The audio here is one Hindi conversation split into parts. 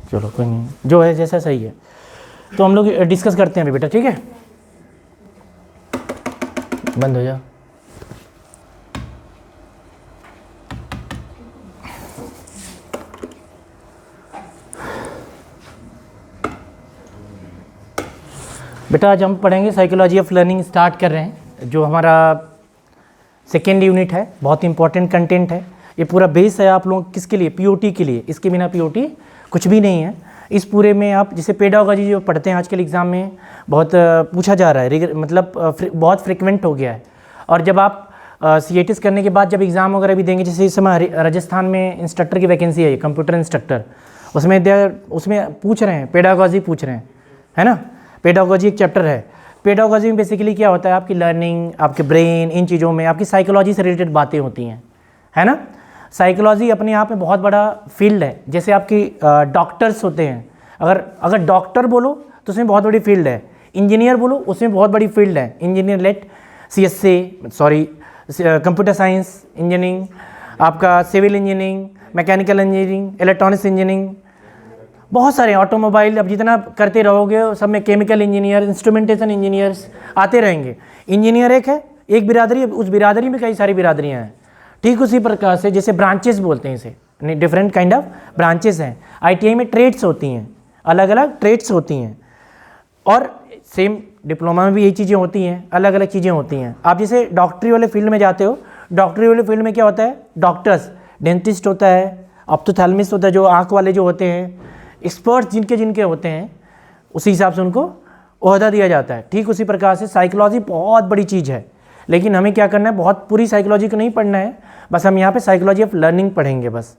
चलो कोई नहीं, जो है जैसा सही है। तो हम लोग डिस्कस करते हैं अभी बेटा, ठीक है। बंद हो जाओ। बेटा आज हम पढ़ेंगे साइकोलॉजी ऑफ लर्निंग, स्टार्ट कर रहे हैं। जो हमारा सेकेंड यूनिट है, बहुत इंपॉर्टेंट कंटेंट है। ये पूरा बेस है आप लोग किसके लिए, पीओटी के लिए। इसके बिना पीओटी कुछ भी नहीं है। इस पूरे में आप जैसे पेडागोजी जो पढ़ते हैं आजकल एग्ज़ाम में बहुत पूछा जा रहा है, मतलब बहुत फ्रिक्वेंट हो गया है। और जब आप सीएटीएस करने के बाद जब एग्ज़ाम वगैरह भी देंगे, जैसे इस समय राजस्थान में इंस्ट्रक्टर की वैकेंसी है, कंप्यूटर इंस्ट्रक्टर, उसमें पूछ रहे हैं, पेडागोजी पूछ रहे हैं, है ना। पेडागोजी एक चैप्टर है। पेडागोजी में बेसिकली क्या होता है, आपकी लर्निंग, आपके ब्रेन, इन चीज़ों में आपकी साइकोलॉजी से रिलेटेड बातें होती हैं, है ना। साइकोलॉजी अपने आप में बहुत बड़ा फील्ड है। जैसे आपकी डॉक्टर्स होते हैं, अगर डॉक्टर बोलो तो उसमें बहुत बड़ी फील्ड है। इंजीनियर बोलो उसमें बहुत बड़ी फील्ड है। Engineer let computer science engineering, आपका civil engineering, mechanical engineering, electronics engineering, बहुत सारे ऑटोमोबाइल, अब जितना करते रहोगे सब में केमिकल इंजीनियर, इंस्ट्रूमेंटेशन इंजीनियर्स आते रहेंगे। इंजीनियर एक है, एक बिरादरी, उस बिरादरी में कई सारी बिरादरियाँ हैं। ठीक उसी प्रकार से जैसे ब्रांचेस बोलते हैं इसे, डिफरेंट काइंड ऑफ ब्रांचेस हैं। आईटीआई में ट्रेड्स होती हैं, अलग अलग ट्रेड्स होती हैं। और सेम डिप्लोमा में भी यही चीज़ें होती हैं, अलग अलग चीज़ें होती हैं। आप जैसे डॉक्टरी वाले फील्ड में जाते हो, डॉक्टरी वाले फील्ड में क्या होता है, डॉक्टर्स, डेंटिस्ट होता है, ऑप्थोथैल्मिस्ट होता है, जो आँख वाले जो होते हैं, एक्सपर्ट्स जिनके होते हैं, उसी हिसाब से उनको ओहदा दिया जाता है। ठीक उसी प्रकार से साइकोलॉजी बहुत बड़ी चीज़ है, लेकिन हमें क्या करना है, बहुत पूरी साइकोलॉजी को नहीं पढ़ना है, बस हम यहाँ पे साइकोलॉजी ऑफ लर्निंग पढ़ेंगे। बस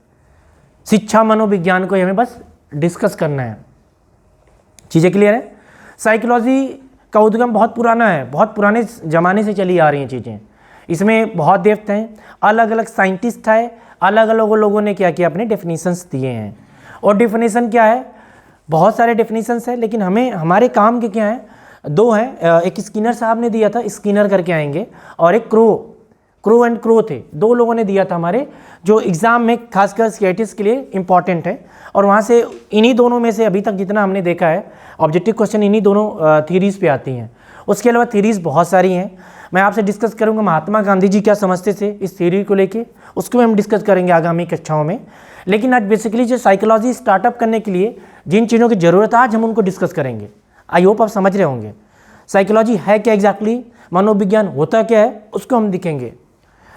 शिक्षा मनोविज्ञान को हमें बस डिस्कस करना है। चीज़ें क्लियर है। साइकोलॉजी का उद्गम बहुत पुराना है, बहुत पुराने ज़माने से चली आ रही हैं चीज़ें। इसमें बहुत डेप्थ हैं, अलग अलग साइंटिस्ट है, अलग अलग लोगों ने क्या किया, अपने डेफिनेशंस दिए हैं। और डेफिनेशन क्या है, बहुत सारे डेफिनेशंस है, लेकिन हमें हमारे काम के क्या हैं, दो हैं। एक स्किनर साहब ने दिया था, स्किनर करके आएंगे, और एक क्रो एंड क्रो थे, दो लोगों ने दिया था हमारे, जो एग्ज़ाम में खासकर सीआईटीएस के लिए इंपॉर्टेंट है। और वहाँ से इन्हीं दोनों में से अभी तक जितना हमने देखा है, ऑब्जेक्टिव क्वेश्चन इन्हीं दोनों थीरीज़ पे आती हैं। उसके अलावा थीरीज़ बहुत सारी हैं। मैं आपसे डिस्कस करूँगा महात्मा गांधी जी क्या समझते थे इस थ्योरी को लेके, उसको हम डिस्कस करेंगे आगामी कक्षाओं में। लेकिन आज बेसिकली जो साइकोलॉजी स्टार्टअप करने के लिए जिन चीज़ों की ज़रूरत है, आज हम उनको डिस्कस करेंगे। आई होप आप समझ रहे होंगे साइकोलॉजी है क्या एग्जैक्टली, मनोविज्ञान होता क्या है, उसको हम दिखेंगे।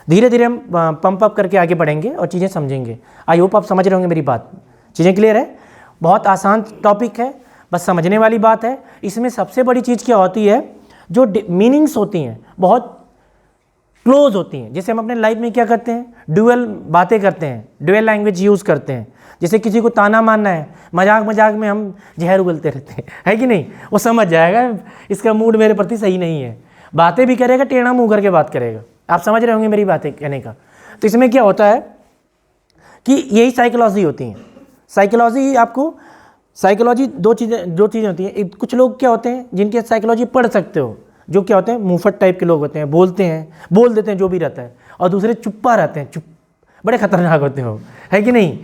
धीरे धीरे हम पंप अप करके आगे बढ़ेंगे और चीज़ें समझेंगे। आई होप आप समझ रहे होंगे मेरी बात। चीज़ें क्लियर है। बहुत आसान टॉपिक है, बस समझने वाली बात है। इसमें सबसे बड़ी चीज़ क्या होती है, जो मीनिंग्स होती हैं बहुत क्लोज होती हैं। जैसे हम अपने लाइफ में क्या करते हैं, ड्यूअल बातें करते हैं, ड्यूअल लैंग्वेज यूज़ करते हैं। जैसे किसी को ताना मारना है, मजाक मजाक में हम जहर उगलते रहते हैं, है कि नहीं। वो समझ जाएगा इसका मूड मेरे प्रति सही नहीं है, बातें भी करेगा, टेढ़ा मुँह करके बात करेगा। आप समझ रहे होंगे मेरी बातें कहने का। तो इसमें क्या होता है कि यही साइकोलॉजी होती है। साइकोलॉजी दो चीज़ें होती हैं। कुछ लोग क्या होते हैं जिनकी साइकोलॉजी पढ़ सकते हो, जो क्या होते हैं मुंहफट टाइप के लोग होते हैं, बोल देते हैं जो भी रहता है, और दूसरे चुप्पा रहते हैं, बड़े खतरनाक होते हो, है कि नहीं।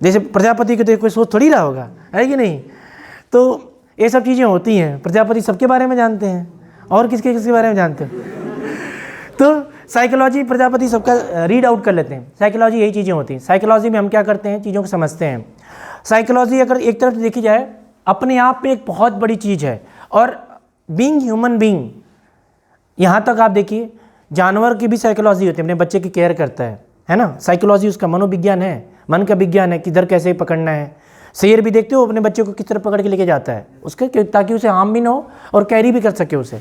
जैसे प्रजापति को तो कोई सोच थोड़ी रहा होगा, है कि नहीं। तो ये सब चीज़ें होती हैं। प्रजापति सबके बारे में जानते हैं, और किसके बारे में जानते हो। तो साइकोलॉजी प्रजापति सबका रीड आउट कर लेते हैं। साइकोलॉजी यही चीज़ें होती हैं। साइकोलॉजी में हम क्या करते हैं, चीज़ों को समझते हैं। साइकोलॉजी अगर एक तरफ से देखी जाए, अपने आप में एक बहुत बड़ी चीज़ है। और बीइंग ह्यूमन बीइंग, यहाँ तक आप देखिए जानवर की भी साइकोलॉजी होती है, अपने बच्चे की केयर करता है ना। साइकोलॉजी उसका मनोविज्ञान है, मन का विज्ञान है, किधर कैसे पकड़ना है। शेर भी देखते हो अपने बच्चे को किस तरह पकड़ के लेके जाता है उसके, ताकि उसे हार्म भी ना हो और कैरी भी कर सके उसे।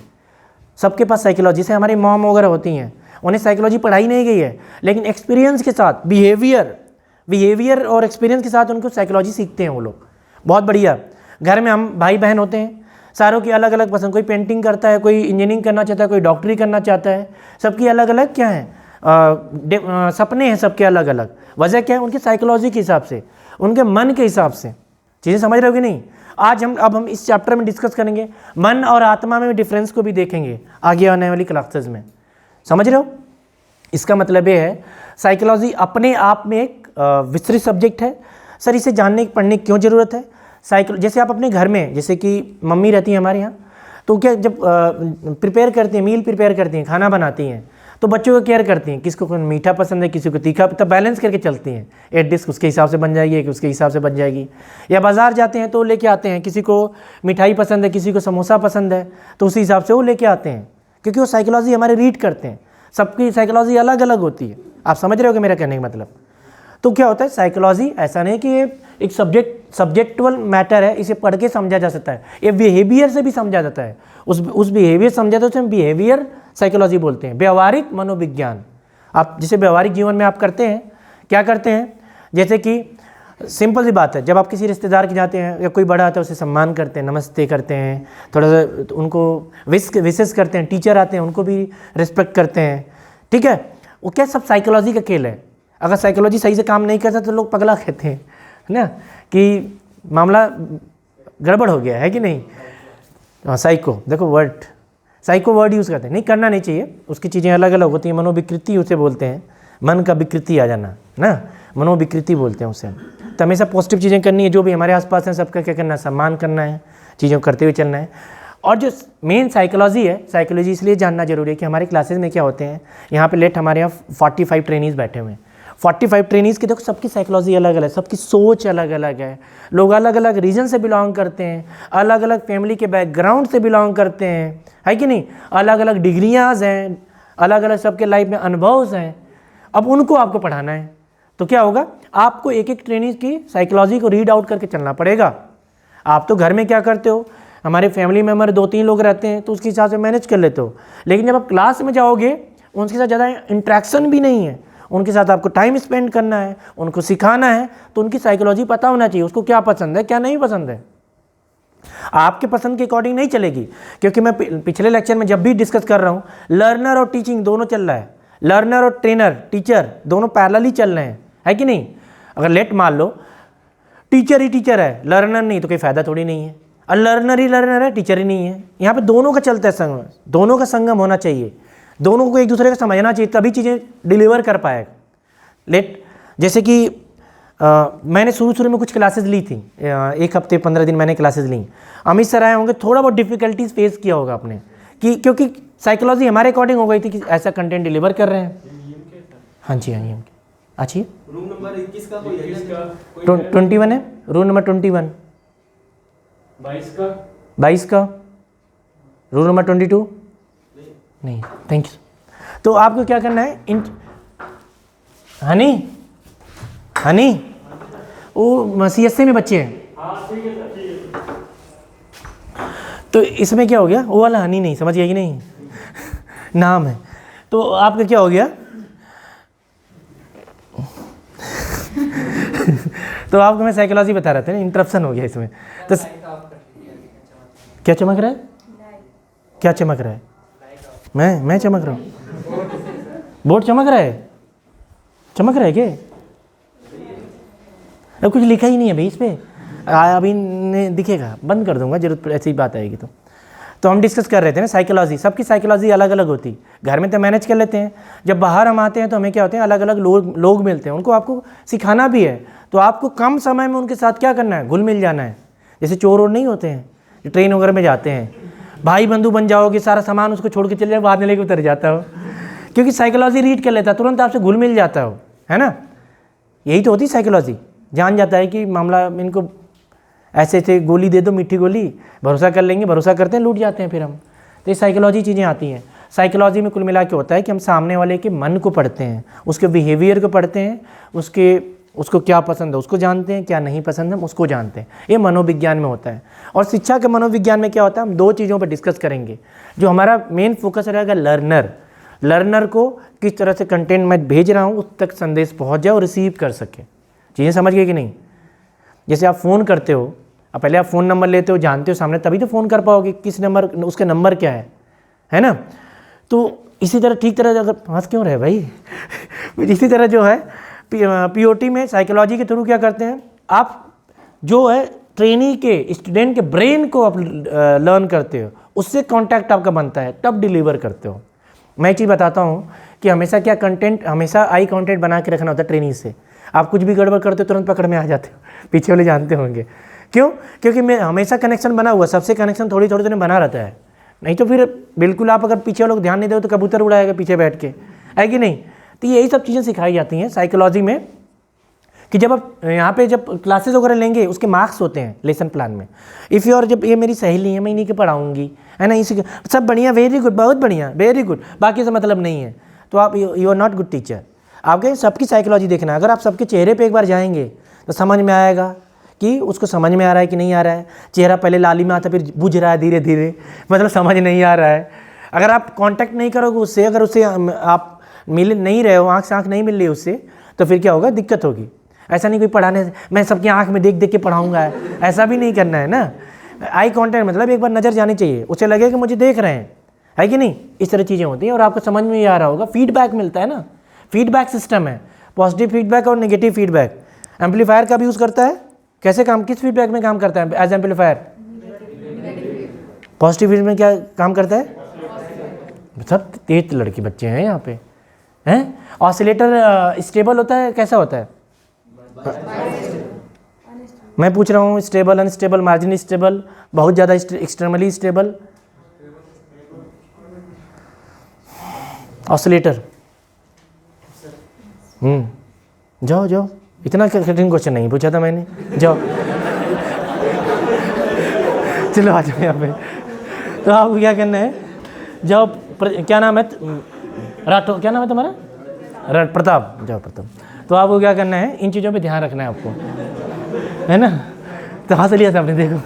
सबके पास साइकोलॉजी से, हमारी मॉम वगैरह होती हैं, उन्हें साइकोलॉजी पढ़ाई नहीं गई है, लेकिन एक्सपीरियंस के साथ, बिहेवियर और एक्सपीरियंस के साथ उनको साइकोलॉजी सीखते हैं वो लोग। बहुत बढ़िया। घर में हम भाई बहन होते हैं, सारों की अलग अलग पसंद, कोई पेंटिंग करता है, कोई इंजीनियरिंग करना चाहता है, कोई डॉक्टरी करना चाहता है। सबकी अलग अलग क्या है, सपने हैं सबके अलग अलग। वजह क्या है, उनकी साइकोलॉजी के हिसाब से, उनके मन के हिसाब से। चीज़ें समझ रहे हो कि नहीं। अब हम इस चैप्टर में डिस्कस करेंगे, मन और आत्मा में डिफरेंस को भी देखेंगे आगे आने वाली क्लासेस में। समझ रहे हो। इसका मतलब ये है साइकोलॉजी अपने आप में एक विस्तृत सब्जेक्ट है। सर इसे जानने पढ़ने की क्यों ज़रूरत है? जैसे आप अपने घर में, जैसे कि मम्मी रहती हैं हमारे यहाँ, तो क्या जब प्रिपेयर करती हैं, मील प्रिपेयर करती हैं, खाना बनाती हैं, तो बच्चों को केयर करती हैं, किसको कौन मीठा पसंद है, किसी को तीखा, तब बैलेंस करके चलती हैं। एक डिश उसके हिसाब से बन जाएगी, एक उसके हिसाब से बन जाएगी। या बाज़ार जाते हैं तो लेके आते हैं, किसी को मिठाई पसंद है, किसी को समोसा पसंद है, तो उसी हिसाब से वो लेके आते हैं, क्योंकि वो साइकोलॉजी हमारे रीड करते हैं। सबकी साइकोलॉजी अलग अलग होती है। आप समझ रहे हो कि मेरा कहने का मतलब? तो क्या होता है, साइकोलॉजी ऐसा नहीं कि ये एक सब्जेक्टुअल मैटर है, इसे पढ़ के समझा जा सकता है। ये बिहेवियर से भी समझा जाता है। उस बिहेवियर समझा तो उसे बिहेवियर साइकोलॉजी बोलते हैं, व्यवहारिक मनोविज्ञान। आप जिसे व्यवहारिक जीवन में आप करते हैं, क्या करते हैं, जैसे कि सिंपल सी बात है, जब आप किसी रिश्तेदार के जाते हैं या कोई बड़ा आता है उसे सम्मान करते हैं, नमस्ते करते हैं, थोड़ा सा उनको विशेष करते हैं। टीचर आते हैं उनको भी रिस्पेक्ट करते हैं, ठीक है। वो क्या सब साइकोलॉजी का खेल है। अगर साइकोलॉजी सही से काम नहीं करता तो लोग पगला कहते हैं, है ना, कि मामला गड़बड़ हो गया है कि नहीं। हाँ, साइको, देखो साइको वर्ड यूज़ करते हैं, नहीं करना नहीं चाहिए, उसकी चीज़ें अलग अलग होती हैं। मनोविकृति उसे बोलते हैं, मन का विकृति आ जाना ना, मनोविकृति बोलते हैं उसे। तो हमेशा पॉजिटिव चीज़ें करनी है, जो भी हमारे आसपास हैं सबका क्या करना है, सम्मान करना है, चीज़ों को करते हुए चलना है। और जो मेन साइकोलॉजी है, साइकोलॉजी इसलिए जानना जरूरी है कि हमारे क्लासेस में क्या होते हैं, यहाँ पे लेट हमारे यहाँ 45 ट्रेनीज़ बैठे हुए हैं। 45 ट्रेनीज़ की देखो सबकी साइकोलॉजी अलग अलग है, सबकी सोच अलग अलग है। लोग अलग अलग रीजन से बिलोंग करते हैं, अलग अलग फैमिली के बैकग्राउंड से बिलोंग करते हैं, है कि नहीं। अलग अलग डिग्रियाँ हैं, अलग अलग सबके लाइफ में अनुभव हैं। अब उनको आपको पढ़ाना है तो क्या होगा, आपको एक एक ट्रेनिंग की साइकोलॉजी को रीड आउट करके चलना पड़ेगा। आप तो घर में क्या करते हो, हमारे फैमिली में हमारे 2-3 लोग रहते हैं तो उसके हिसाब से मैनेज कर लेते हो, लेकिन जब आप क्लास में जाओगे उनके साथ ज़्यादा इंट्रैक्शन भी नहीं है, उनके साथ आपको टाइम स्पेंड करना है, उनको सिखाना है, तो उनकी साइकोलॉजी पता होना चाहिए, उसको क्या पसंद है क्या नहीं पसंद है। आपके पसंद के अकॉर्डिंग नहीं चलेगी, क्योंकि मैं पिछले लेक्चर में जब भी डिस्कस कर रहा हूँ, लर्नर और टीचिंग दोनों चल रहा है, लर्नर और ट्रेनर टीचर दोनों पैरेलल ही चल रहे हैं, है कि नहीं। अगर लेट मान लो टीचर ही टीचर है, लर्नर नहीं, तो कोई फ़ायदा थोड़ी नहीं है। और लर्नर ही लर्नर है, टीचर ही नहीं है। यहाँ पे दोनों का चलता है संगम, दोनों का संगम होना चाहिए, दोनों को एक दूसरे का समझना चाहिए, तभी चीज़ें डिलीवर कर पाएगा। लेट जैसे कि मैंने शुरू में कुछ क्लासेस ली थी, 1 हफ्ते 15 दिन मैंने क्लासेस ली। अमित सर आए होंगे, थोड़ा बहुत डिफिकल्टीज फेस किया होगा आपने, कि क्योंकि साइकोलॉजी हमारे अकॉर्डिंग हो गई थी कि ऐसा कंटेंट डिलीवर कर रहे हैं। हाँ जी, हाँ जी, अच्छी रूम नंबर 21 का कोई 21 है, रूम नंबर 21, 22 का, रूम नंबर 22 नहीं। Thank you. तो आपको क्या करना है, हनी वो CSC में बच्चे हैं, तो इसमें क्या हो गया, वो वाला हनी नहीं, समझ गया कि नहीं नाम है। तो आपका क्या हो गया तो आपको मैं साइकोलॉजी बता रहा था ना, इंटरप्शन हो गया इसमें। तो क्या चमक रहा है, क्या चमक रहा है, मैं चमक रहा हूँ, बोर्ड चमक रहा है, चमक रहा है क्या, अब कुछ लिखा ही नहीं है भाई इस पर, अभी दिखेगा, बंद कर दूंगा जरूरत ऐसी बात आएगी तो हम डिस्कस कर रहे थे ना साइकोलॉजी, सबकी साइकोलॉजी अलग अलग होती। घर में तो मैनेज कर लेते हैं, जब बाहर हम आते हैं तो हमें क्या होते हैं, अलग अलग लोग मिलते हैं, उनको आपको सिखाना भी है, तो आपको कम समय में उनके साथ क्या करना है, घुल मिल जाना है। जैसे चोर और नहीं होते हैं जो ट्रेन वगैरह में जाते हैं, भाई बंधु बन जाओगे, सारा सामान उसको छोड़ के चले जाओ, बाद में लेके उतर जाता हो, क्योंकि साइकोलॉजी रीड कर लेता है, तुरंत आपसे घुल मिल जाता हो, है ना। यही तो होती साइकोलॉजी, जान जाता है कि मामला इनको ऐसे ऐसे गोली दे दो, मीठी गोली, भरोसा कर लेंगे, भरोसा करते हैं, लूट जाते हैं फिर हम। तो ये साइकोलॉजी चीज़ें आती हैं। साइकोलॉजी में कुल मिला के होता है कि हम सामने वाले के मन को पढ़ते हैं, उसके बिहेवियर को पढ़ते हैं, उसको क्या पसंद है उसको जानते हैं, क्या नहीं पसंद है उसको जानते हैं। ये मनोविज्ञान में होता है। और शिक्षा के मनोविज्ञान में क्या होता है, हम 2 चीज़ों पर डिस्कस करेंगे। जो हमारा मेन फोकस रहेगा लर्नर को किस तरह से कंटेंट मैं भेज रहा हूँ उस तक संदेश पहुँच जाए और रिसीव कर सके। चीज़ें समझ गए कि नहीं। जैसे आप फ़ोन करते हो, अब पहले आप फ़ोन नंबर लेते हो, जानते हो सामने, तभी तो फ़ोन कर पाओगे किस नंबर, उसका नंबर क्या है ना। तो इसी तरह ठीक तरह अगर हंस क्यों रहे भाई इसी तरह जो है POT में साइकोलॉजी के थ्रू क्या करते हैं, आप जो है ट्रेनी के स्टूडेंट के ब्रेन को आप लर्न करते हो, उससे कांटेक्ट आपका बनता है, तब डिलीवर करते हो। मैं एक चीज़ बताता हूँ कि हमेशा क्या कंटेंट, हमेशा आई कांटेक्ट बना के रखना होता है ट्रेनी से। आप कुछ भी गड़बड़ करते हो तुरंत पकड़ में आ जाते हो, पीछे वाले जानते होंगे क्यों, क्योंकि मैं हमेशा कनेक्शन बना हुआ, सबसे कनेक्शन थोड़ी थोड़ी देर में बना रहता है। नहीं तो फिर बिल्कुल आप अगर पीछे लोग ध्यान नहीं दो तो कबूतर उड़ाएगा पीछे बैठ के, है कि नहीं। तो यही सब चीज़ें सिखाई जाती हैं साइकोलॉजी में कि जब आप यहाँ पे जब क्लासेस वगैरह लेंगे उसके मार्क्स होते हैं लेसन प्लान में। इफ़ यू और जब ये मेरी सहेली है मैं इन्हीं के पढ़ाऊँगी, है ना, इसी सब बढ़िया, वेरी गुड, बहुत बढ़िया, वेरी गुड, बाकी से मतलब नहीं है, तो आप you are not good teacher. आपके सबकी साइकोलॉजी देखना है। अगर आप सबके चेहरे पे एक बार जाएंगे तो समझ में आएगा कि उसको समझ में आ रहा है कि नहीं आ रहा है। चेहरा पहले लाली में आता फिर बुझ रहा है धीरे धीरे, मतलब समझ नहीं आ रहा है। अगर आप कांटेक्ट नहीं करोगे उससे, अगर उससे आप मिल नहीं रहे हो, आँख से आँख नहीं मिल रही उससे, तो फिर क्या होगा, दिक्कत होगी। ऐसा नहीं कोई पढ़ाने मैं सबकी आँख में देख देख के पढ़ाऊँगा, ऐसा भी नहीं करना है ना। आई कॉन्टैक्ट मतलब एक बार नज़र जानी चाहिए, उसे लगे कि मुझे देख रहे हैं, है कि नहीं। इस तरह चीज़ें होती हैं और आपको समझ में आ रहा होगा। फीडबैक मिलता है ना, फीडबैक सिस्टम है, पॉजिटिव फीडबैक और नेगेटिव फीडबैक। एम्पलीफायर का भी यूज़ करता है, कैसे काम, किस फीडबैक में काम करता है एज एम्पलीफायर? पॉजिटिव फीडबैक में क्या काम करता है? सब तेज लड़की बच्चे हैं यहाँ पे, हैं। ऑसिलेटर स्टेबल होता है, कैसा होता है? मैं पूछ रहा हूँ, स्टेबल, अनस्टेबल, मार्जिन स्टेबल, बहुत ज़्यादा एक्सटर्नली स्टेबल, ऑसिलेटर। जाओ जाओ, इतना कठिन क्वेश्चन नहीं पूछा था मैंने, जाओ चलो आ जाओ यहाँ पे। तो आपको क्या करना है, जाओ, क्या नाम है राठौर, क्या नाम है तुम्हारा? प्रताप, जाओ प्रताप। तो आपको क्या करना है, इन चीज़ों पे ध्यान रखना है आपको, है ना। तो हंस लिया आपने, देखो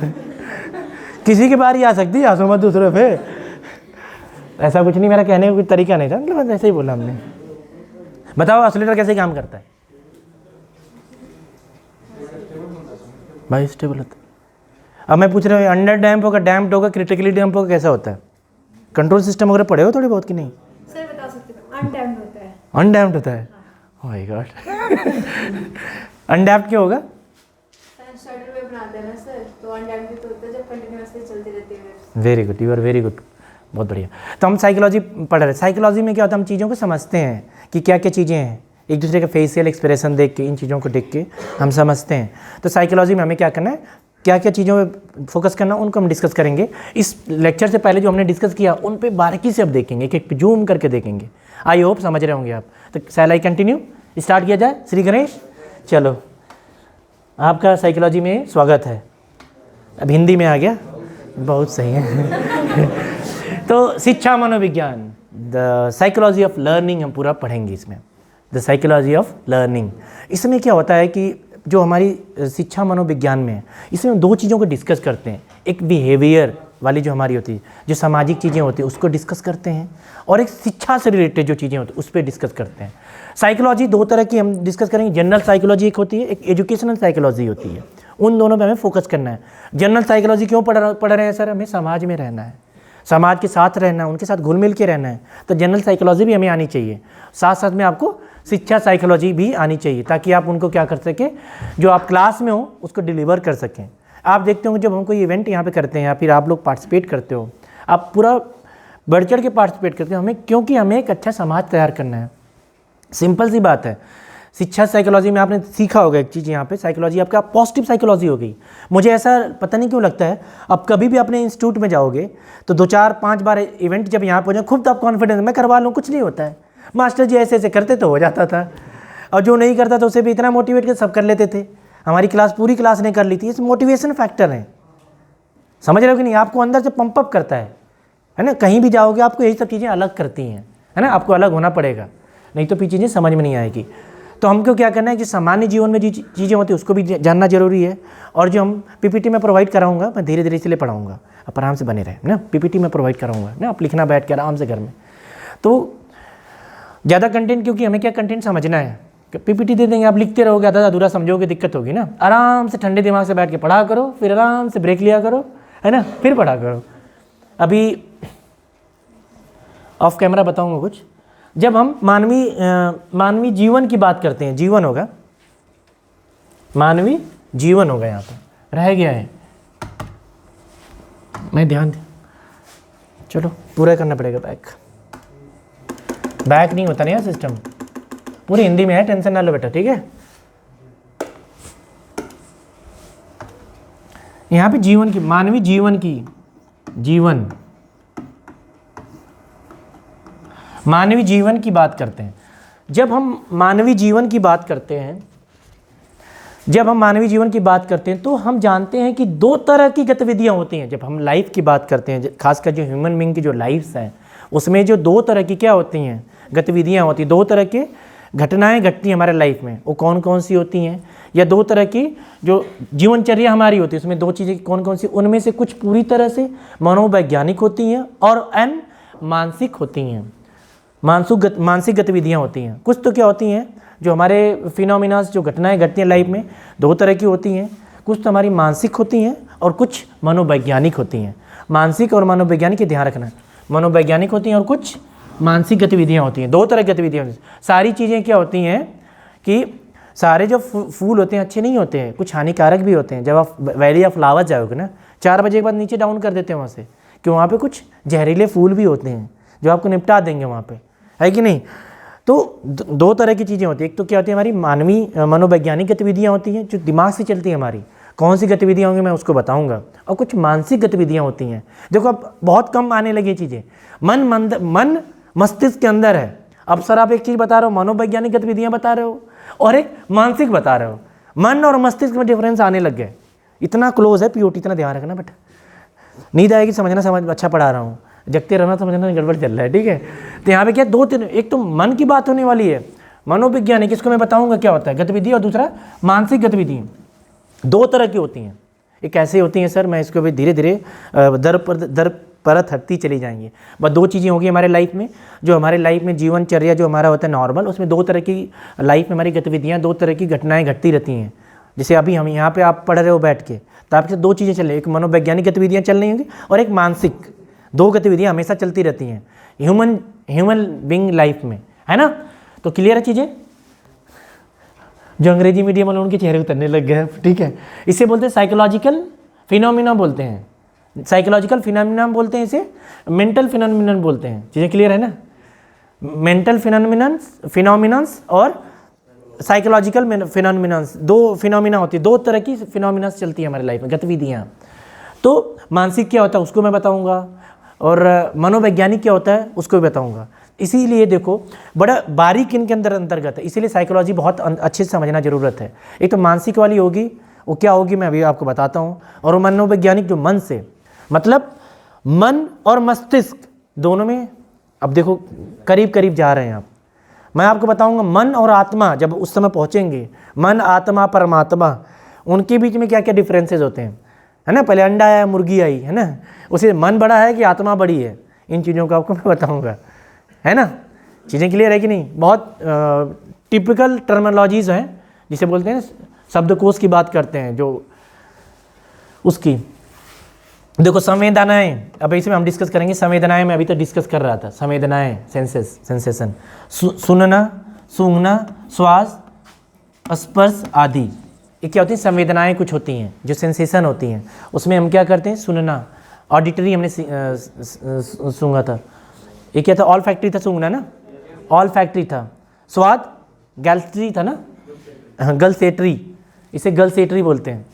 किसी की बारी आ सकती है, हंसो मत दूसरे पे। ऐसा कुछ नहीं, मेरा कहने का कोई तरीका नहीं था, मतलब ऐसे ही बोला हमने। बताओ ऑसिलेटर कैसे काम करता है? भाई स्टेबल होता है। अब मैं पूछ रहा हूँ, अंडर डैम्प होगा, डैम्प्ड होगा, क्रिटिकली डैम्प होगा, कैसा होता है? कंट्रोल सिस्टम वगैरह पढ़े हो थोड़ी बहुत कि नहीं? सर बता सकते हैं, अनडैम्प्ड होता है। अनडैम्प्ड होता है, ओह माय गॉड। अनडैम्प्ड क्यों होगा? शटर में बनाते हैं ना सर, तो अनडैम्प्ड तो होता है जब कंटिन्यूअसली चलती रहती है। Very good, you are very good, बहुत बढ़िया। तो हम साइकोलॉजी पढ़ रहे हैं। साइकोलॉजी में क्या होता है, हम चीज़ों को समझते हैं कि क्या क्या चीज़ें हैं, एक दूसरे का फेशियल एक्सप्रेशन देख के, इन चीज़ों को देख के हम समझते हैं। तो साइकोलॉजी में हमें क्या करना है, क्या क्या चीज़ों पे फोकस करना, उनको हम डिस्कस करेंगे। इस लेक्चर से पहले जो हमने डिस्कस किया उन पे बारीकी से अब देखेंगे, एक एक जूम करके देखेंगे। आई होप समझ रहे होंगे आप। तो शैल आई कंटिन्यू, स्टार्ट किया जाए? श्री गणेश, चलो आपका साइकोलॉजी में स्वागत है। अब हिंदी में आ गया, बहुत सही है। तो शिक्षा मनोविज्ञान, द साइकोलॉजी ऑफ लर्निंग हम पूरा पढ़ेंगे इसमें, द साइकोलॉजी ऑफ लर्निंग। इसमें क्या होता है कि जो हमारी शिक्षा मनोविज्ञान में है, इसमें हम दो चीज़ों को डिस्कस करते हैं। एक बिहेवियर वाली जो हमारी होती है, जो सामाजिक चीज़ें होती हैं उसको डिस्कस करते हैं, और एक शिक्षा से रिलेटेड जो चीज़ें होती हैं उस पर डिस्कस करते हैं। साइकोलॉजी दो तरह की हम डिस्कस करेंगे, जनरल साइकोलॉजी एक होती है, एक एजुकेशनल साइकोलॉजी होती है। उन दोनों पे हमें फोकस करना है। जनरल साइकोलॉजी क्यों पढ़ रहे हैं सर? हमें समाज में रहना है, समाज के साथ रहना है, उनके साथ घुल मिल के रहना है। तो जनरल साइकोलॉजी भी हमें आनी चाहिए, साथ साथ में आपको शिक्षा साइकोलॉजी भी आनी चाहिए, ताकि आप उनको क्या कर सकें, जो आप क्लास में हो उसको डिलीवर कर सकें। आप देखते हो जब हम कोई इवेंट यहाँ पे करते हैं या फिर आप लोग पार्टिसिपेट करते हो, आप पूरा बढ़ चढ़ के पार्टिसिपेट करते हो, हमें क्योंकि हमें एक अच्छा समाज तैयार करना है। सिंपल सी बात है। शिक्षा साइकोलॉजी में आपने सीखा होगा एक चीज़, यहाँ पे साइकोलॉजी आपका पॉजिटिव साइकोलॉजी हो गई। मुझे ऐसा पता नहीं क्यों लगता है, अब कभी भी अपने इंस्टीट्यूट में जाओगे तो 2-4-5 बार इवेंट जब यहाँ पहुँचे, खूब तो आप कॉन्फिडेंस मैं करवा लूँ, कुछ नहीं होता है। मास्टर जी ऐसे ऐसे करते तो हो जाता था, और जो नहीं करता था उसे भी इतना मोटिवेट कर सब कर लेते थे। हमारी क्लास पूरी क्लास ने कर ली थी। इस मोटिवेशन फैक्टर है, समझ रहे हो कि नहीं? आपको अंदर से पंप अप करता है ना। कहीं भी जाओगे आपको यही सब चीज़ें अलग करती हैं, है ना। आपको अलग होना पड़ेगा, नहीं तो चीज़ें समझ में नहीं आएगी। तो हमको क्या करना है कि सामान्य जीवन में जो चीज़ें होती है उसको भी जानना जरूरी है। और जो हम पीपीटी में प्रोवाइड कराऊंगा, मैं धीरे धीरे इसलिए पढ़ाऊंगा, आप आराम से बने रहे ना। पीपीटी में प्रोवाइड कराऊंगा ना, आप लिखना बैठ के आराम से घर में। तो ज़्यादा कंटेंट, क्योंकि हमें क्या कंटेंट समझना है, पीपीटी दे देंगे, आप लिखते रहोगे, आधा अधूरा समझोगे, दिक्कत होगी ना। आराम से ठंडे दिमाग से बैठ के पढ़ा करो, फिर आराम से ब्रेक लिया करो, है ना, फिर पढ़ा करो। अभी ऑफ कैमरा बताऊंगा कुछ। जब हम मानवीय जीवन की बात करते हैं, जीवन होगा, मानवीय जीवन होगा, यहाँ पर रह गया है, मैं ध्यान दे, चलो पूरा करना पड़ेगा। बैक नहीं होता नहीं सिस्टम, पूरी हिंदी में है, टेंशन ना लो बेटा, ठीक है। यहाँ पे जीवन की, मानवीय जीवन की, जीवन, मानवीय जीवन की बात करते हैं। जब हम मानवीय जीवन की बात करते हैं, जब हम मानवीय जीवन की बात करते हैं तो हम जानते हैं कि दो तरह की गतिविधियां होती हैं। जब हम लाइफ की बात करते हैं, खासकर जो ह्यूमन बीइंग की जो लाइफ्स हैं, उसमें जो दो तरह की क्या होती हैं, गतिविधियां होती हैं, दो तरह के घटनाएं घटती हैं हमारे लाइफ में। वो कौन कौन सी होती हैं, या दो तरह की जो जीवनचर्या हमारी होती है, उसमें दो चीज़ें कौन कौन सी, उनमें से कुछ पूरी तरह से मनोवैज्ञानिक होती हैं और मानसिक होती हैं, मानसिक गतिविधियाँ होती हैं। कुछ तो क्या होती हैं, जो हमारे फिनोमिनास, जो घटनाएं घटती हैं लाइफ में, दो तरह की होती हैं। कुछ तो हमारी मानसिक होती हैं और कुछ मनोवैज्ञानिक होती हैं। मानसिक और मनोवैज्ञानिक की ध्यान रखना, मनोवैज्ञानिक होती हैं और कुछ मानसिक गतिविधियाँ होती हैं। दो तरह की गतिविधियाँ होती हैं। सारी चीज़ें क्या होती हैं कि सारे जो फूल होते हैं अच्छे नहीं होते हैं, कुछ हानिकारक भी होते हैं। जब आप वैली ऑफ फ्लावर जाओगे ना, 4 बजे के बाद नीचे डाउन कर देते हैं वहाँ से, कि वहाँ पे कुछ जहरीले फूल भी होते हैं जो आपको निपटा देंगे वहाँ पे, है कि नहीं। तो दो तरह की चीज़ें होती हैं। एक तो क्या होती है, हमारी मानवीय मनोवैज्ञानिक गतिविधियाँ होती हैं जो दिमाग से चलती हैं हमारी, कौन सी गतिविधियाँ होंगी मैं उसको बताऊँगा। और कुछ मानसिक गतिविधियाँ होती हैं। देखो अब बहुत कम आने लगी चीज़ें, मन मस्तिष्क के अंदर है। अब सर आप एक चीज़ बता रहे हो, मनोवैज्ञानिक गतिविधियाँ बता रहे हो और एक मानसिक बता रहे हो। मन और मस्तिष्क में डिफरेंस आने लग गए, इतना क्लोज है पीओटी, इतना ध्यान रखना बेटा। नींद आएगी समझना, समझ अच्छा पढ़ा रहा हूँ, जगते रहना समझना गड़बड़ चल रहा है, ठीक है। तो यहाँ पे क्या दो तीन, एक तो मन की बात होने वाली है, मनोवैज्ञानिक, इसको मैं बताऊँगा क्या होता है गतिविधि, और दूसरा मानसिक गतिविधि। दो तरह की होती हैं। ये कैसे होती हैं सर, मैं इसको भी धीरे धीरे दर परत हटती चली जाएंगी। बस दो चीज़ें होगी हमारे लाइफ में, जो हमारे लाइफ में जीवनचर्या जो हमारा होता है नॉर्मल, उसमें दो तरह की लाइफ में हमारी गतिविधियाँ, दो तरह की घटनाएं घटती रहती हैं। जैसे अभी हम यहाँ पे आप पढ़ रहे हो बैठ के, तो आपके दो चीज़ें चल रही, एक मनोवैज्ञानिक गतिविधियाँ चल रही होंगी और एक मानसिक। दो गतिविधियाँ हमेशा चलती रहती हैं ह्यूमन बीइंग लाइफ में, है ना। तो क्लियर है चीज़ें। जो अंग्रेजी मीडियम वाले उनके चेहरे उतरने लग गए, ठीक है। इसे बोलते हैं साइकोलॉजिकल फिनोमिना बोलते हैं, साइकोलॉजिकल फिनोमिना बोलते हैं, इसे मेंटल फिनोमिनन बोलते हैं। चीज़ें क्लियर है ना। मेंटल फिनोमिनन्स और साइकोलॉजिकल फिनोमिनन्स, दो फिनोमिना होती है, दो तरह की फिनोमिनन्स चलती है हमारे लाइफ में, गतिविधियाँ। तो मानसिक क्या होता है उसको मैं बताऊँगा, और मनोवैज्ञानिक क्या होता है उसको भी बताऊँगा। इसीलिए देखो बड़ा बारीक इनके अंतर्गत है, इसीलिए साइकोलॉजी बहुत अच्छे से समझना ज़रूरत है। एक तो मानसिक वाली होगी, वो क्या होगी मैं अभी आपको बताता हूँ, और मनोवैज्ञानिक जो मन से, मतलब मन और मस्तिष्क दोनों में, अब देखो करीब करीब जा रहे हैं आप। मैं आपको बताऊंगा मन और आत्मा जब उस समय पहुंचेंगे, मन आत्मा परमात्मा, उनके बीच में क्या क्या डिफरेंसेस होते हैं, है ना। पहले अंडा आया मुर्गी आई, है ना, उसे मन बड़ा है कि आत्मा बड़ी है, इन चीज़ों को आपको मैं बताऊँगा, है ना। चीज़ें क्लियर है कि नहीं। बहुत टिपिकल टर्मिनोलॉजीज़ हैं, जिसे बोलते हैं शब्दकोश की बात करते हैं जो उसकी। देखो संवेदनाएं, अब इसमें हम डिस्कस करेंगे संवेदनाएं। मैं अभी तक डिस्कस कर रहा था संवेदनाएं, सेंसेशन, सुनना, सूंघना, स्वाद, स्पर्श आदि, ये क्या होती है संवेदनाएं। कुछ होती हैं जो सेंसेशन होती हैं, उसमें हम क्या करते हैं, सुनना, ऑडिटरी हमने सूंघा था, ये क्या था, ऑल फैक्ट्री था सूंघना ना, ऑल फैक्ट्री था। स्वाद गैल्ट्री था ना, गलसेटरी, इसे गलसेटरी बोलते हैं,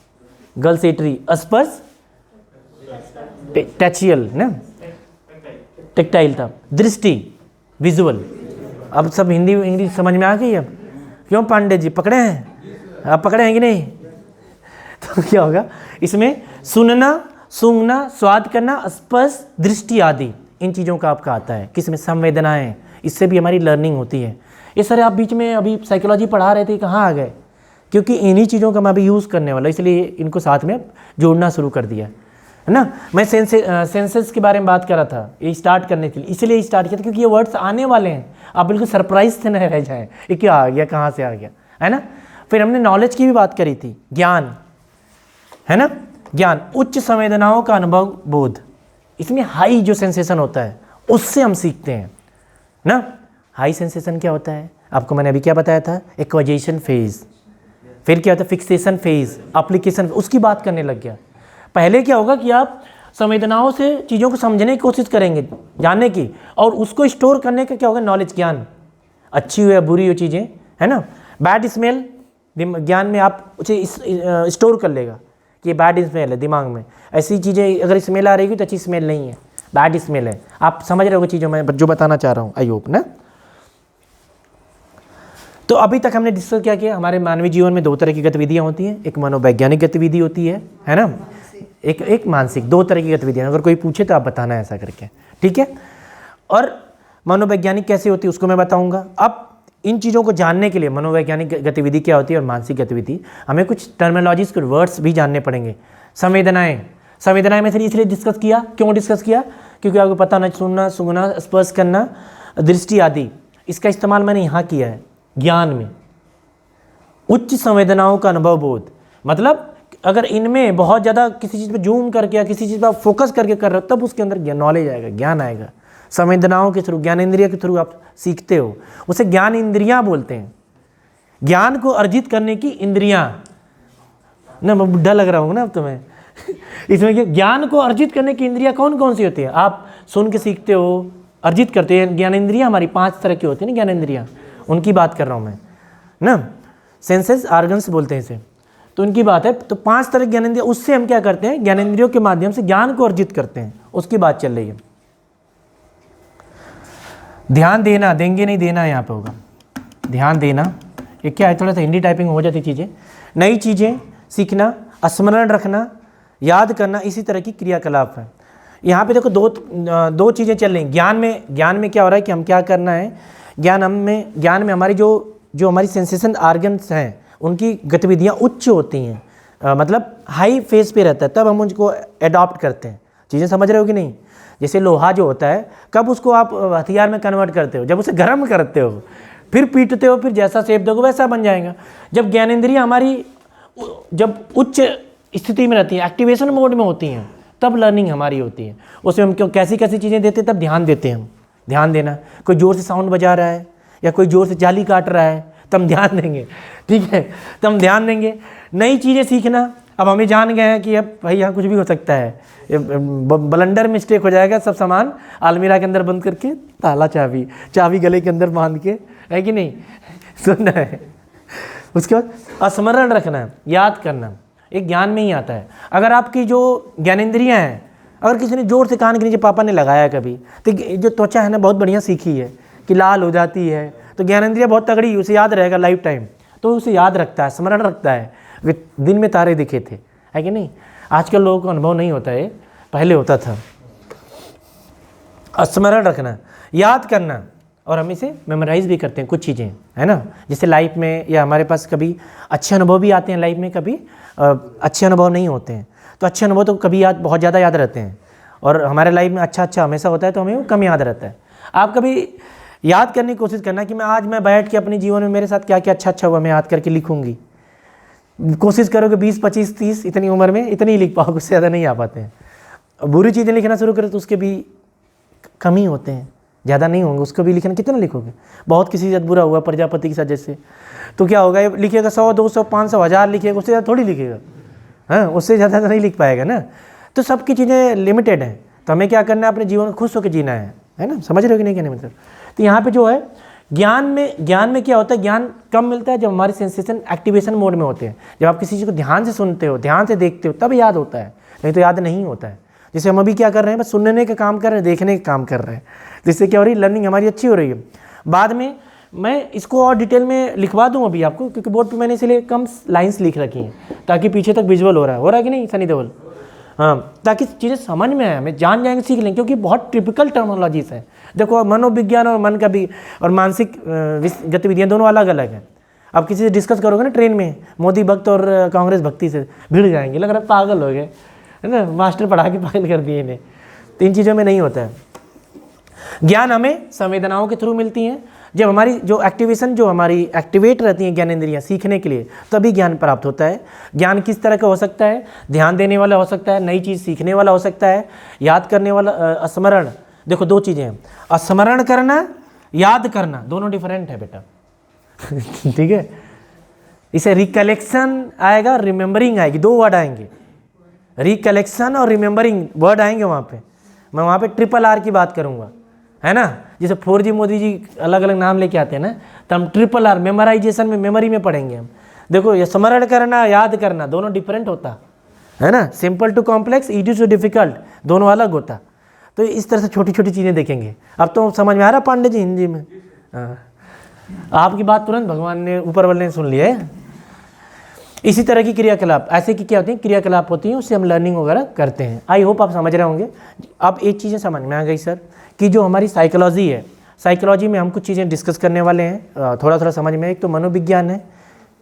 गलसेटरी। स्पर्श टैचियल ना, टेक्टाइल था। दृष्टि विजुअल। अब सब हिंदी इंग्लिश समझ में आ गई। अब क्यों पांडे जी पकड़े हैं, आप पकड़े हैं कि नहीं। तो क्या होगा इसमें, सुनना, सूंघना, स्वाद करना, स्पर्श, दृष्टि आदि, इन चीज़ों का आपका आता है। किसमें, संवेदनाएं। इससे भी हमारी लर्निंग होती है। ये सर आप बीच में अभी साइकोलॉजी पढ़ा रहे थे, कहाँ आ गए, क्योंकि इन्हीं चीज़ों का मैं अभी यूज़ करने वाला, इसलिए इनको साथ में जोड़ना शुरू कर दिया, है ना। मैं सेंसेस के बारे में बात कर रहा था ये स्टार्ट करने के लिए, इसलिए स्टार्ट किया था क्योंकि ये वर्ड्स आने वाले हैं, आप बिल्कुल सरप्राइज से न रह जाएं, ये क्या आ गया, कहाँ से आ गया, है ना। फिर हमने नॉलेज की भी बात करी थी, ज्ञान, है ना, ज्ञान, उच्च संवेदनाओं का अनुभव, बोध। इसमें हाई जो सेंसेशन होता है उससे हम सीखते हैं ना। हाई सेंसेशन क्या होता है आपको मैंने अभी क्या बताया था, एक्वाइजेशन फेज, फिर क्या होता है फिक्सेशन फेज, एप्लीकेशन, उसकी बात करने लग गया। पहले क्या होगा कि आप संवेदनाओं से चीज़ों को समझने की कोशिश करेंगे, जानने की, और उसको स्टोर करने का क्या होगा, नॉलेज, ज्ञान, अच्छी हो या बुरी हो चीज़ें, है ना। बैड स्मेल ज्ञान में आप उसे स्टोर कर लेगा कि बैड स्मेल है दिमाग में। ऐसी चीज़ें अगर स्मेल आ रही है तो अच्छी स्मेल नहीं है, बैड स्मेल है। आप समझ रहे हो चीज़ों में जो बताना चाह रहा हूँ, आई होप ना। तो अभी तक हमने डिस्कस क्या किया, हमारे मानवीय जीवन में दो तरह की गतिविधियाँ होती हैं, एक मनोवैज्ञानिक गतिविधि होती है ना, एक मानसिक, दो तरह की गतिविधियाँ। अगर कोई पूछे तो आप बताना ऐसा करके, ठीक है। और मनोवैज्ञानिक कैसे होती है उसको मैं बताऊंगा। अब इन चीज़ों को जानने के लिए मनोवैज्ञानिक गतिविधि क्या होती है और मानसिक गतिविधि, हमें कुछ टर्मिनोलॉजीज, कुछ वर्ड्स भी जानने पड़ेंगे। संवेदनाएं में से इसलिए डिस्कस किया, क्यों डिस्कस किया, क्योंकि आपको पता ना, सुनना, सूंघना, स्पर्श करना, दृष्टि आदि, इसका इस्तेमाल मैंने यहाँ किया है ज्ञान में। उच्च संवेदनाओं का अनुभव बोध, मतलब अगर इनमें बहुत ज़्यादा किसी चीज़ पे जूम करके या किसी चीज़ पर फोकस करके कर रहे हो तब उसके अंदर नॉलेज आएगा, ज्ञान आएगा। संवेदनाओं के थ्रू, ज्ञान इंद्रिय के थ्रू आप सीखते हो, उसे ज्ञान इंद्रियां बोलते हैं। ज्ञान को अर्जित करने की इंद्रियां ना, मैं बुढ़ा लग रहा हूँ ना अब तो मैं इसमें ज्ञान को अर्जित करने की इंद्रियां कौन कौन सी होती है, आप सुन के सीखते हो, अर्जित करते हैं। ज्ञान इंद्रियां हमारी 5 तरह की होती है ना, ज्ञान इंद्रियां, उनकी बात कर रहा हूँ मैं ना, सेंसेस ऑर्गन्स बोलते हैं इसे, तो उनकी बात है। तो 5 तरह की ज्ञान इंद्रियां, उससे हम क्या करते हैं, ज्ञान इंद्रियों के माध्यम से ज्ञान को अर्जित करते हैं, उसकी बात चल रही है। ध्यान देना, देंगे नहीं देना यहाँ पे होगा, ध्यान देना। ये क्या है, थोड़ा सा हिंदी टाइपिंग हो जाती चीज़ें। नई चीज़ें सीखना, स्मरण रखना, याद करना, इसी तरह की क्रियाकलाप है। यहाँ पे देखो दो चीज़ें चल रही हैं। ज्ञान में क्या हो रहा है कि हम क्या करना है, ज्ञान में हमारी जो हमारी सेंसेशन ऑर्गन्स हैं उनकी गतिविधियाँ उच्च होती हैं, मतलब हाई फेज पे रहता है, तब हम उनको एडॉप्ट करते हैं। चीज़ें समझ रहे हो कि नहीं। जैसे लोहा जो होता है, कब उसको आप हथियार में कन्वर्ट करते हो, जब उसे गर्म करते हो, फिर पीटते हो, फिर जैसा शेप दोगे वैसा बन जाएगा। जब ज्ञानेंद्रियाँ हमारी जब उच्च स्थिति में रहती हैं, एक्टिवेशन मोड में होती हैं, तब लर्निंग हमारी होती है। उसमें हम क्यों कैसी कैसी चीज़ें देते हैं, तब ध्यान देते हैं हम। ध्यान देना, कोई ज़ोर से साउंड बजा रहा है या कोई ज़ोर से जाली काट रहा है, तब हम ध्यान देंगे, ठीक है, तब हम ध्यान देंगे। नई चीज़ें सीखना, अब हमें जान गए हैं कि अब भाई यहाँ कुछ भी हो सकता है, ब्लंडर मिस्टेक हो जाएगा, सब सामान अलमीरा के अंदर बंद करके, ताला चाबी गले के अंदर बांध के, है कि नहीं, सुनना है। उसके बाद स्मरण रखना, याद करना, एक ज्ञान में ही आता है। अगर आपकी जो ज्ञानेंद्रियाँ हैं, अगर किसी ने जोर से कान के नीचे पापा ने लगाया कभी, तो जो त्वचा है ना बहुत बढ़िया सीखी है कि लाल हो जाती है, तो ज्ञानेंद्रिया बहुत तगड़ी, उसे याद रहेगा लाइफ टाइम, तो उसे याद रखता है, स्मरण रखता है। दिन में तारे दिखे थे, है कि नहीं। आजकल लोगों को अनुभव नहीं होता है, पहले होता था। स्मरण रखना, याद करना, और हम इसे मेमोराइज भी करते हैं कुछ चीज़ें, है ना। जैसे लाइफ में या हमारे पास कभी अच्छे अनुभव भी आते हैं लाइफ में, कभी अच्छे अनुभव नहीं होते हैं। तो अच्छे अनुभव तो कभी बहुत ज़्यादा याद रहते हैं, और हमारे लाइफ में अच्छा हमेशा होता है तो हमें वो कम याद रहता है। आप कभी याद करने की कोशिश करना कि आज मैं बैठ के अपने जीवन में मेरे साथ क्या क्या अच्छा हुआ, मैं याद करके लिखूंगी। कोशिश करोगे 20, 25, 30 इतनी उम्र में इतनी ही लिख पाओगे, उससे ज़्यादा नहीं आ पाते हैं। बुरी चीज़ें लिखना शुरू करें तो उसके भी कम ही होते हैं, ज़्यादा नहीं होंगे। उसको भी लिखना कितना लिखोगे, बहुत किसी के साथ बुरा हुआ, प्रजापति के साथ जैसे, तो क्या होगा, ये लिखेगा 100, 200, 500, 1000 लिखेगा, उससे ज़्यादा थोड़ी लिखेगा, हाँ, उससे ज़्यादा नहीं लिख पाएगा ना। तो सबकी चीज़ें लिमिटेड हैं, तो हमें क्या करना है, अपने जीवन को खुश होकर जीना है ना। समझ रहे हो कि नहीं कहने मतलब। तो यहाँ पे जो है ज्ञान में क्या होता है, ज्ञान कम मिलता है जब हमारे सेंसेशन एक्टिवेशन मोड में होते हैं। जब आप किसी चीज़ को ध्यान से सुनते हो, ध्यान से देखते हो, तब याद होता है, नहीं तो याद नहीं होता है। जैसे हम अभी क्या कर रहे हैं, बस सुनने का काम कर रहे हैं, देखने का काम कर रहे हैं, जिससे क्या हो रही है, लर्निंग हमारी अच्छी हो रही है। बाद में मैं इसको और डिटेल में लिखवा दूँ अभी आपको, क्योंकि बोर्ड पे मैंने इसलिए कम लाइंस लिख रखी हैं, ताकि पीछे तक विजुअल हो रहा है कि नहीं सनी देओल, हाँ, ताकि चीज़ें समझ में आए, हमें जान जाएंगे, सीख लें, क्योंकि बहुत टिपिकल टर्मिनोलॉजीज हैं। देखो, मनोविज्ञान और मन का भी और मानसिक गतिविधियाँ दोनों अलग अलग हैं। अब किसी से डिस्कस करोगे ना ट्रेन में, मोदी भक्त और कांग्रेस भक्ति से भिड़ जाएंगे, लग रहा है पागल हो गए, है ना, मास्टर पढ़ा के पागल कर दिए इन्हें। तो इन चीज़ों में नहीं होता है। ज्ञान हमें संवेदनाओं के थ्रू मिलती हैं। जब हमारी जो एक्टिवेशन, जो हमारी एक्टिवेट रहती हैं ज्ञानेंद्रियाँ सीखने के लिए, तभी ज्ञान प्राप्त होता है। ज्ञान किस तरह का हो सकता है, ध्यान देने वाला हो सकता है, नई चीज़ सीखने वाला हो सकता है, याद करने वाला, स्मरण। देखो दो चीज़ें हैं, स्मरण करना, याद करना, दोनों डिफरेंट है बेटा ठीक है। इसे रिकलेक्शन आएगा, रिमेंबरिंग आएगी, दो वर्ड आएंगे, रिकलेक्शन और रिमेंबरिंग वर्ड आएंगे वहाँ पे। मैं वहाँ पे RRR की बात करूँगा, है ना। जैसे 4G मोदी जी अलग अलग नाम लेके आते हैं ना, तो हम RRR मेमोराइजेशन में, मेमोरी में पढ़ेंगे हम। देखो, ये स्मरण करना, याद करना, दोनों डिफरेंट होता है ना, simple to complex, easy to difficult, दोनों अलग होता। तो इस तरह से छोटी छोटी चीज़ें देखेंगे। अब तो समझ में आ रहा पांडे जी हिंदी में? हाँ, आपकी बात तुरंत भगवान ने, ऊपर वाले ने सुन लिया है। इसी तरह की क्रियाकलाप, ऐसे की क्या होती हैं, क्रियाकलाप होती हैं, उससे हम लर्निंग वगैरह करते हैं। आई होप आप समझ रहे होंगे। अब एक चीज़ें समझ में आ गई सर कि जो हमारी साइकोलॉजी है, साइकोलॉजी में हम कुछ चीज़ें डिस्कस करने वाले हैं, थोड़ा थोड़ा समझ में। एक तो मनोविज्ञान है,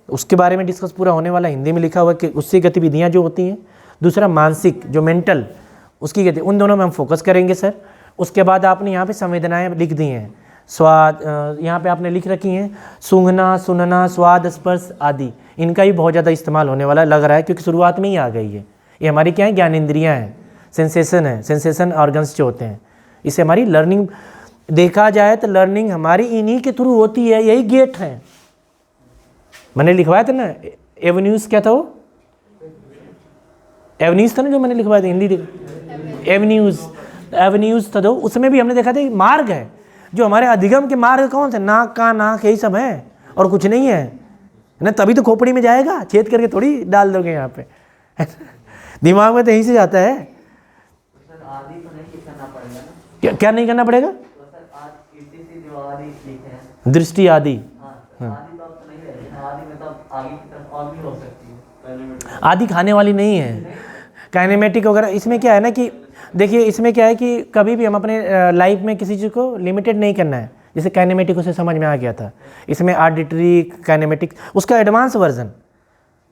उसके बारे में डिस्कस पूरा होने वाला, हिंदी में लिखा हुआ कि उससे गतिविधियाँ जो होती हैं। दूसरा मानसिक, जो मेंटल, उसकी गति, उन दोनों में हम फोकस करेंगे सर। उसके बाद आपने यहाँ पे संवेदनाएं लिख दी हैं, स्वाद, यहाँ पे आपने लिख रखी हैं सूंघना, सुनना, स्वाद, स्पर्श आदि। इनका भी बहुत ज़्यादा इस्तेमाल होने वाला लग रहा है, क्योंकि शुरुआत में ही आ गई है। ये हमारी क्या है, ज्ञानेंद्रियाँ हैं, सेंसेशन है, सेंसेशन ऑर्गन्स जो होते हैं। इससे हमारी लर्निंग देखा जाए तो लर्निंग हमारी इन्हीं के थ्रू होती है, यही गेट है। मैंने लिखवाया था ना एवेन्यूज, क्या था वो, एवेन्यूज था ना जो मैंने लिखवाया था हिंदी, एवेन्यूज, एवेन्यूज था। तो उसमें भी हमने देखा था मार्ग है, जो हमारे अधिगम के मार्ग कौन से, नाक, कान, नाक, यही सब है और कुछ नहीं है ना। तभी तो खोपड़ी में जाएगा, छेद करके थोड़ी डाल दोगे यहाँ पे दिमाग में तो यहीं से जाता है। क्या नहीं करना पड़ेगा, दृष्टि आदि, आदि खाने वाली नहीं है, काइनेमेटिक वगैरह। इसमें क्या है ना कि देखिए, इसमें क्या है कि कभी भी हम अपने लाइफ में किसी चीज़ को लिमिटेड नहीं करना है। जैसे काइनेमेटिक उसे समझ में आ गया था, इसमें आर्डिटरी काइनेमेटिक उसका एडवांस वर्जन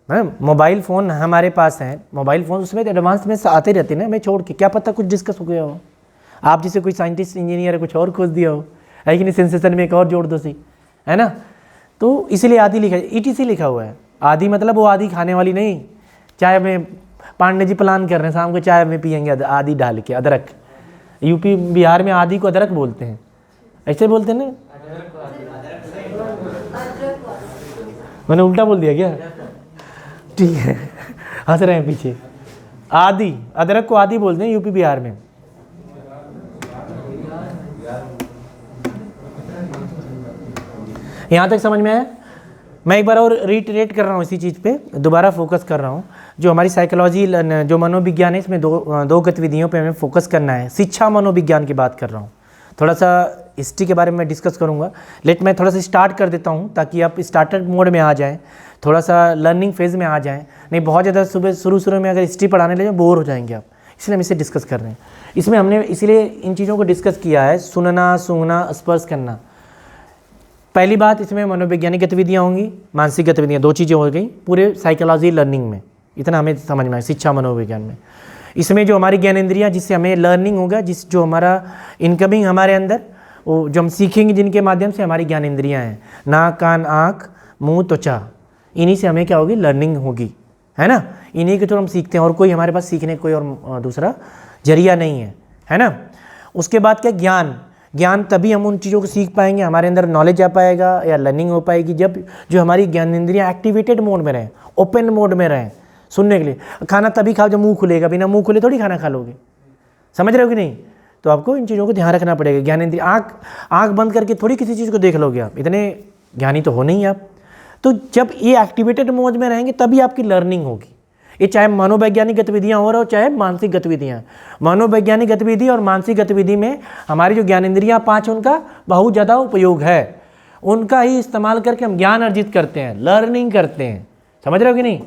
है। मोबाइल फ़ोन हमारे पास है, मोबाइल फ़ोन उसमें एडवांस में आते रहते हैं ना, मैं छोड़ के, क्या पता कुछ डिस्कस हो गया हो, आप जैसे कोई साइंटिस्ट इंजीनियर है कुछ और खोज दिया हो, है कि नहीं, सेंसेशन में एक और जोड़ दो सी, है ना। तो इसलिए आदि लिखा, ETC लिखा हुआ है। आदि मतलब वो आदि खाने वाली नहीं। चाय में पांडे जी प्लान कर रहे हैं शाम को चाय में पियेंगे आदि डाल के, अदरक। यूपी बिहार में आदि को अदरक बोलते हैं, ऐसे बोलते हैं ना, मैंने उल्टा बोल दिया क्या? ठीक है, हंस रहे हैं पीछे। आदि, अदरक को आदि बोलते हैं यूपी बिहार में। यहाँ तक समझ में आया? मैं एक बार और रीटरेट कर रहा हूँ इसी चीज़ पे, दोबारा फोकस कर रहा हूँ। जो हमारी साइकोलॉजी, जो मनोविज्ञान है, इसमें दो गतिविधियों पे हमें फोकस करना है। शिक्षा मनोविज्ञान की बात कर रहा हूँ, थोड़ा सा हिस्ट्री के बारे में मैं डिस्कस करूँगा। मैं थोड़ा सा स्टार्ट कर देता हूँ ताकि आप स्टार्टर मोड में आ जाएँ, थोड़ा सा लर्निंग फेज़ में आ जाएँ। नहीं बहुत ज़्यादा सुबह शुरू में अगर हिस्ट्री पढ़ाने लगे बोर हो जाएंगे आप, इसलिए हम इसे डिस्कस कर रहे हैं। इसमें हमने इसलिए इन चीज़ों को डिस्कस किया है, सुनना, सूंघना, स्पर्श करना। पहली बात, इसमें मनोवैज्ञानिक गतिविधियाँ होंगी, मानसिक गतिविधियाँ, दो चीज़ें हो गई पूरे साइकोलॉजी लर्निंग में। इतना हमें समझ में आए शिक्षा मनोविज्ञान में। इसमें जो हमारी ज्ञानेंद्रियाँ, जिससे हमें लर्निंग होगा, जो हमारा इनकमिंग हमारे अंदर, वो जो हम सीखेंगे जिनके माध्यम से हमारी ज्ञानेंद्रियाँ हैं, नाक, कान, आँख, मुँह, त्वचा, इन्हीं से हमें क्या होगी, लर्निंग होगी, है ना। इन्हीं के थ्रू हम सीखते हैं, और कोई हमारे पास सीखने कोई और दूसरा जरिया नहीं है ना। उसके बाद क्या, ज्ञान तभी हम उन चीज़ों को सीख पाएंगे, हमारे अंदर नॉलेज आ पाएगा या लर्निंग हो पाएगी, जब जो हमारी ज्ञानेंद्रियाँ एक्टिवेटेड मोड में रहें, ओपन मोड में रहें सुनने के लिए। खाना तभी खाओ जब मुंह खुलेगा, बिना मुंह खुले थोड़ी खाना खा लोगे, समझ रहे हो कि नहीं। तो आपको इन चीज़ों को ध्यान रखना पड़ेगा। ज्ञानेंद्रिय, आँख बंद करके थोड़ी किसी चीज़ को देख लोगे आप, इतने ज्ञानी तो हो नहीं आप। तो जब ये एक्टिवेटेड मोड में रहेंगे तभी आपकी लर्निंग होगी। ये चाहे मनोवैज्ञानिक गतिविधियाँ हो रहा हो, चाहे मानसिक गतिविधियाँ। मनोवैज्ञानिक गतिविधि और मानसिक गतिविधि में हमारी जो ज्ञानेंद्रियाँ 5, उनका बहुत ज़्यादा उपयोग है। उनका ही इस्तेमाल करके हम ज्ञान अर्जित करते हैं, लर्निंग करते हैं, समझ रहे हो कि नहीं।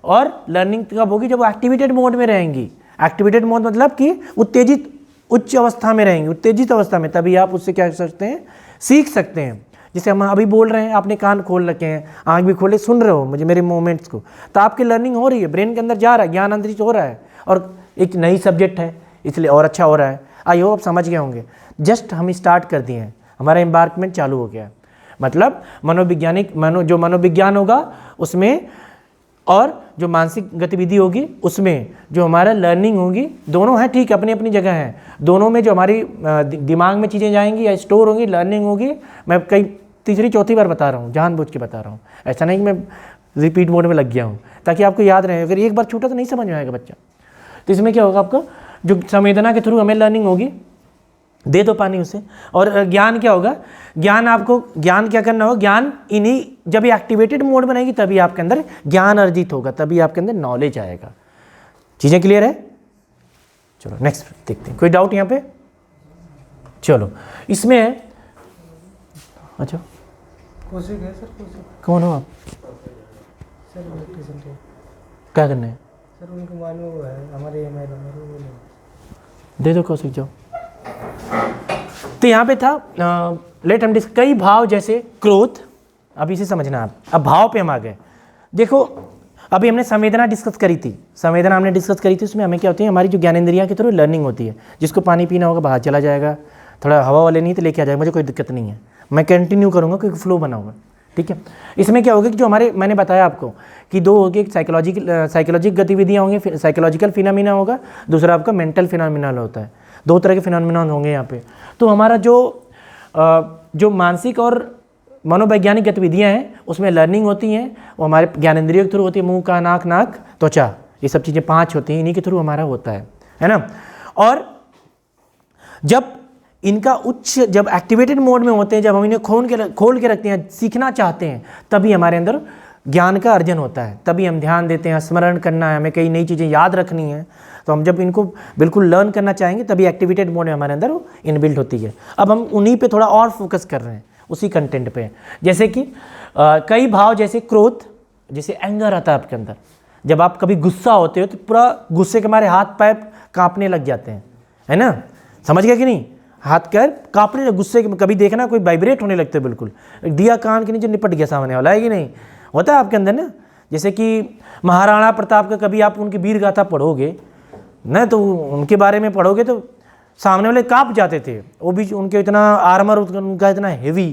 और लर्निंग कब होगी, जब वो एक्टिवेटेड मोड में रहेंगी। एक्टिवेटेड मोड मतलब कि उत्तेजित, उच्च अवस्था में रहेंगी, उत्तेजित अवस्था में, तभी आप उससे क्या कर सकते हैं, सीख सकते हैं। जैसे हम अभी बोल रहे हैं, आपने कान खोल रखे हैं, आँख भी खोले, सुन रहे हो मुझे, मेरे मूवमेंट्स को, तो आपकी लर्निंग हो रही है, ब्रेन के अंदर जा रहा है, ज्ञान अंतरित हो रहा है, और एक नई सब्जेक्ट है इसलिए और अच्छा हो रहा है। आई होप आप समझ गए होंगे। जस्ट हम स्टार्ट कर दिए हैं, हमारा एम्बार्कमेंट चालू हो गया है। मतलब जो मनोविज्ञान होगा उसमें, और जो मानसिक गतिविधि होगी उसमें जो हमारा लर्निंग होगी, दोनों हैं ठीक, अपनी अपनी जगह हैं। दोनों में जो हमारी दिमाग में चीज़ें जाएंगी या स्टोर होंगी, लर्निंग होगी। मैं कई तीसरी चौथी बार बता रहा हूँ, जानबूझ के बता रहा हूँ, ऐसा नहीं कि मैं रिपीट मोड में लग गया हूँ, ताकि आपको याद रहे। अगर एक बार छूटा तो नहीं समझ में आएगा बच्चा। तो इसमें क्या होगा, आपको जो संवेदना के थ्रू हमें लर्निंग होगी, दे दो पानी उसे। और ज्ञान क्या होगा, ज्ञान क्या करना होगा, ज्ञान इन्हीं, जब ये एक्टिवेटेड मोड में रहेगी तभी आपके अंदर ज्ञान अर्जित होगा, तभी आपके अंदर नॉलेज आएगा। चीज़ें क्लियर है? चलो नेक्स्ट देखते हैं, कोई डाउट यहाँ पे? चलो इसमें अच्छा कौशिक है सर, कौशिक कौन हो आप? सर इलेक्ट्रिशियन के क्या करना है? सर, उनको मालूम वो है हमारे एम आई दे दो कौशिक जाओ। तो यहाँ पे था लेट हम डिस्कस कई भाव जैसे क्रोध, अब इसे समझना आप। अब भाव पे हम आ गए। देखो अभी हमने संवेदना डिस्कस करी थी, संवेदना हमने डिस्कस करी थी, उसमें हमें क्या होती है, हमारी जो ज्ञानेंद्रियाँ के थ्रू लर्निंग होती है। जिसको पानी पीना होगा बाहर चला जाएगा, थोड़ा हवा वाले नहीं तो लेके आ जाएगा, मुझे कोई दिक्कत नहीं है, मैं कंटिन्यू करूँगा क्योंकि फ्लो बना होगा, ठीक है। इसमें क्या होगा कि जो हमारे मैंने बताया आपको कि दो होगी, एक साइकोलॉजिक गतिविधियाँ होंगी, साइकोलॉजिकल फिनोमिना होगा, दूसरा आपका मेंटल फिनोमिना होता है। दो तरह के फिनोमिना होंगे यहाँ पे। तो हमारा जो मानसिक और मनोवैज्ञानिक गतिविधियाँ हैं उसमें लर्निंग होती हैं, वो हमारे ज्ञानेंद्रियों के थ्रू होती है, मुंह का नाक त्वचा, ये सब चीज़ें 5 होती हैं, इन्हीं के थ्रू हमारा होता है ना। और जब इनका जब एक्टिवेटेड मोड में होते हैं, जब हम इन्हें खोल के रखते हैं, सीखना चाहते हैं, तभी हमारे अंदर ज्ञान का अर्जन होता है, तभी हम ध्यान देते हैं, स्मरण करना है, हमें कई नई चीज़ें याद रखनी है। तो हम जब इनको बिल्कुल लर्न करना चाहेंगे तभी एक्टिवेटेड मोड में हमारे अंदर वो इनबिल्ट होती है। अब हम उन्हीं पे थोड़ा और फोकस कर रहे हैं, उसी कंटेंट पे। जैसे कि कई भाव जैसे क्रोध, जैसे एंगर आता है आपके अंदर, जब आप कभी गुस्सा होते हो तो पूरा गुस्से के हमारे हाथ पैर कांपने लग जाते हैं, है ना, समझ गया कि नहीं, हाथ पैर कांपने गुस्से के, कभी देखना कोई वाइब्रेट होने लगते हैं, बिल्कुल दिया कान के नीचे निपट गया सामने वाला, है कि नहीं, होता है आपके अंदर ना। जैसे कि महाराणा प्रताप का कभी आप उनकी वीर गाथा पढ़ोगे ना, तो उनके बारे में पढ़ोगे तो सामने वाले कांप जाते थे, वो भी उनके इतना आर्मर उनका इतना हेवी,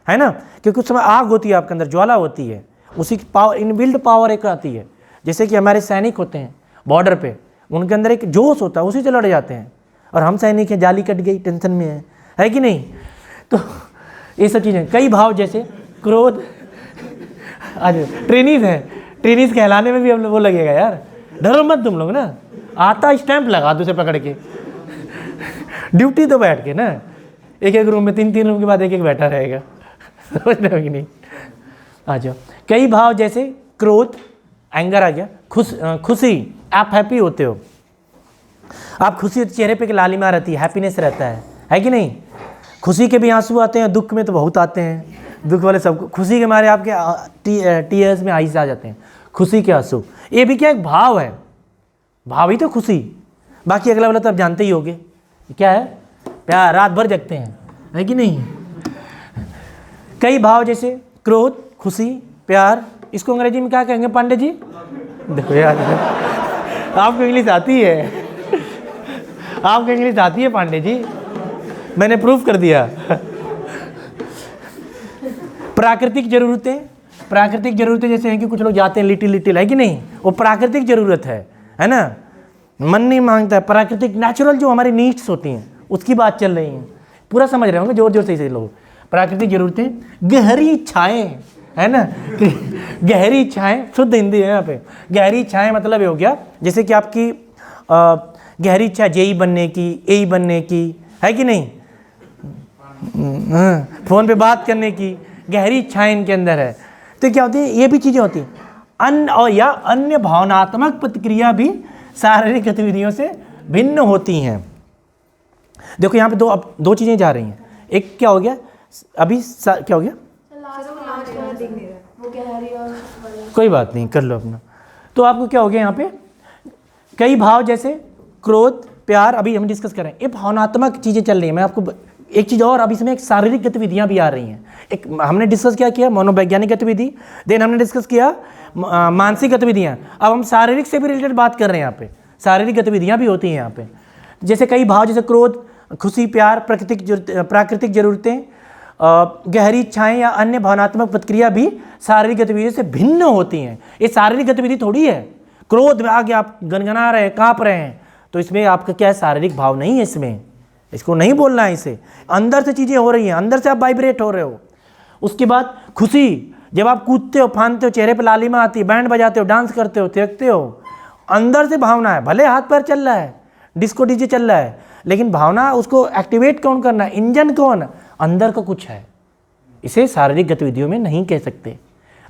है ना, क्योंकि उस समय आग होती है आपके अंदर, ज्वाला होती है, उसी की पावर, इनबिल्ट पावर एक आती है। जैसे कि हमारे सैनिक होते हैं बॉर्डर पे, उनके अंदर एक जोश होता है, उसी से लड़ जाते हैं। और हम सैनिक हैं, जाली कट गई, टेंशन में है कि नहीं। तो ये सब चीज़ें, कई भाव जैसे क्रोध, आज ट्रेनिस है, ट्रेनिस कहलाने में भी हम लोग वो लगेगा यार, डरो मत तुम लोग ना, आता स्टैंप लगा दो उसे पकड़ के, ड्यूटी तो बैठ के ना, एक एक रूम में 3 रूम के बाद एक बैठा रहेगा, समझ रहे हो कि नहीं। आ जाओ, कई भाव जैसे क्रोध, एंगर आ गया, खुशी, आप हैप्पी होते हो, आप खुशी, चेहरे पे लालिमा रहती है, हैप्पीनेस रहता है कि नहीं। खुशी के भी आंसू आते हैं, दुख में तो बहुत आते हैं, दुख वाले सबको, खुशी के मारे आपके टीयर्स में आइस आ जाते हैं, खुशी के आंसू, ये भी क्या एक भाव है, भाव ही तो खुशी। बाकी अगला वाला तो आप जानते ही होगे क्या है, प्यार, रात भर जगते हैं, है कि नहीं। कई भाव जैसे क्रोध, खुशी, प्यार, इसको अंग्रेजी में क्या कहेंगे पांडे जी? देखो यार, आपको इंग्लिश आती है, आपको इंग्लिश आती है पांडे जी, मैंने प्रूफ कर दिया। प्राकृतिक ज़रूरतें जैसे हैं कि कुछ लोग जाते हैं लिटिल, है कि नहीं, वो प्राकृतिक ज़रूरत है ना, मन नहीं मांगता है, प्राकृतिक नेचुरल जो हमारी नीड्स होती हैं उसकी बात चल रही है, पूरा समझ रहे होंगे, जोर जोर से लोग। प्राकृतिक ज़रूरतें, गहरी इच्छाएं, है ना, गहरी इच्छाएं, शुद्ध हिंदी है यहाँ पे। गहरी इच्छाएं मतलब ये हो गया जैसे कि आपकी गहरी इच्छा जेई बनने की, एई बनने की, है कि नहीं, फ़ोन पे बात करने की गहरी इच्छाएं इनके अंदर है। तो क्या होती है, ये भी चीज़ें होती हैं। अन्य भावनात्मक प्रतिक्रिया भी शारीरिक गतिविधियों से भिन्न होती हैं। देखो यहाँ पे दो चीज़ें जा रही हैं, एक क्या हो गया अभी, क्या हो गया, कोई बात नहीं, कर लो अपना। तो आपको क्या हो गया यहाँ पे, कई भाव जैसे क्रोध, प्यार, अभी हम डिस्कस कर रहे हैं, ये भावनात्मक चीज़ें चल रही हैं। मैं आपको एक चीज़ और, अब इसमें एक शारीरिक गतिविधियाँ भी आ रही हैं। एक हमने डिस्कस क्या किया, मनोवैज्ञानिक गतिविधि, देन हमने डिस्कस किया मानसिक गतिविधियाँ, अब हम शारीरिक से भी रिलेटेड बात कर रहे हैं। यहाँ पे शारीरिक गतिविधियाँ भी होती हैं यहाँ पे, जैसे कई भाव जैसे क्रोध, खुशी, प्यार, प्राकृतिक ज़रूरतें, गहरी इच्छाएं या अन्य भावनात्मक प्रतिक्रिया भी शारीरिक गतिविधि से भिन्न होती हैं। ये शारीरिक गतिविधि थोड़ी है, क्रोध में आगे आप गनगना रहे हैं, काँप रहे हैं, तो इसमें आपका क्या है, शारीरिक भाव नहीं है, इसमें इसको नहीं बोलना है, इसे अंदर से चीज़ें हो रही हैं, अंदर से आप वाइब्रेट हो रहे हो। उसके बाद खुशी, जब आप कूदते हो, फांदते हो, चेहरे पर लालिमा आती है, बैंड बजाते हो, डांस करते हो, थिरकते हो, अंदर से भावना है, भले हाथ पैर चल रहा है, डिस्को डीजे चल रहा है, लेकिन भावना उसको एक्टिवेट कौन करना है, इंजन कौन, अंदर का कुछ है। इसे शारीरिक गतिविधियों में नहीं कह सकते,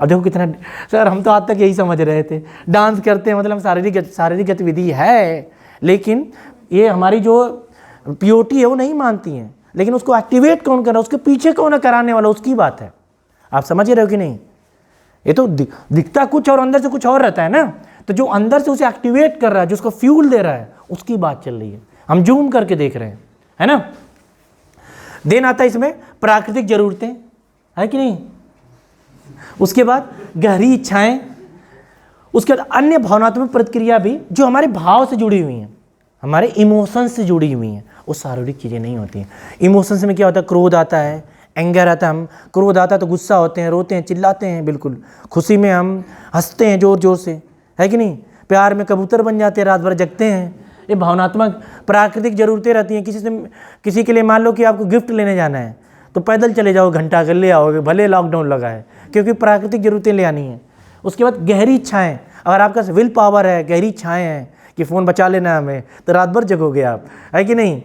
अब देखो कितना, सर हम तो आज तक यही समझ रहे थे डांस करते हैं मतलब शारीरिक गतिविधि है, लेकिन ये हमारी जो पीओटी है वो नहीं मानती हैं, लेकिन उसको एक्टिवेट कौन कर रहा है, उसके पीछे कौन है कराने वाला, उसकी बात है। आप समझ रहे हो कि नहीं? ये तो दिखता कुछ और अंदर से कुछ और रहता है ना, तो जो अंदर से उसे एक्टिवेट कर रहा है, जो उसको फ्यूल दे रहा है, उसकी बात चल रही है। हम जूम करके देख रहे हैं, है ना। देन आता है इसमें प्राकृतिक जरूरतें, है कि नहीं। उसके बाद गहरी इच्छाएं, उसके बाद अन्य भावनात्मक प्रतिक्रिया भी जो हमारे भाव से जुड़ी हुई हैं, हमारे इमोशंस से जुड़ी हुई हैं, वो शारीरिक चीज़ें नहीं होती हैं। इमोशंस में क्या होता है, क्रोध आता है, एंगर आता है, हम क्रोध आता है तो गुस्सा होते हैं, रोते हैं, चिल्लाते हैं, बिल्कुल। खुशी में हम हंसते हैं ज़ोर ज़ोर से, है कि नहीं। प्यार में कबूतर बन जाते हैं, रात भर जगते हैं। ये भावनात्मक प्राकृतिक ज़रूरतें रहती हैं। किसी के लिए मान लो कि आपको गिफ्ट लेने जाना है तो पैदल चले जाओ, घंटा कर ले आओगे, भले लॉकडाउन लगा है, क्योंकि प्राकृतिक ज़रूरतें ले आनी है। उसके बाद गहरी इच्छाएँ, अगर आपका विल पावर है, गहरी इच्छाएँ हैं कि फ़ोन बचा लेना है हमें, तो रात भर जगोगे आप, है कि नहीं।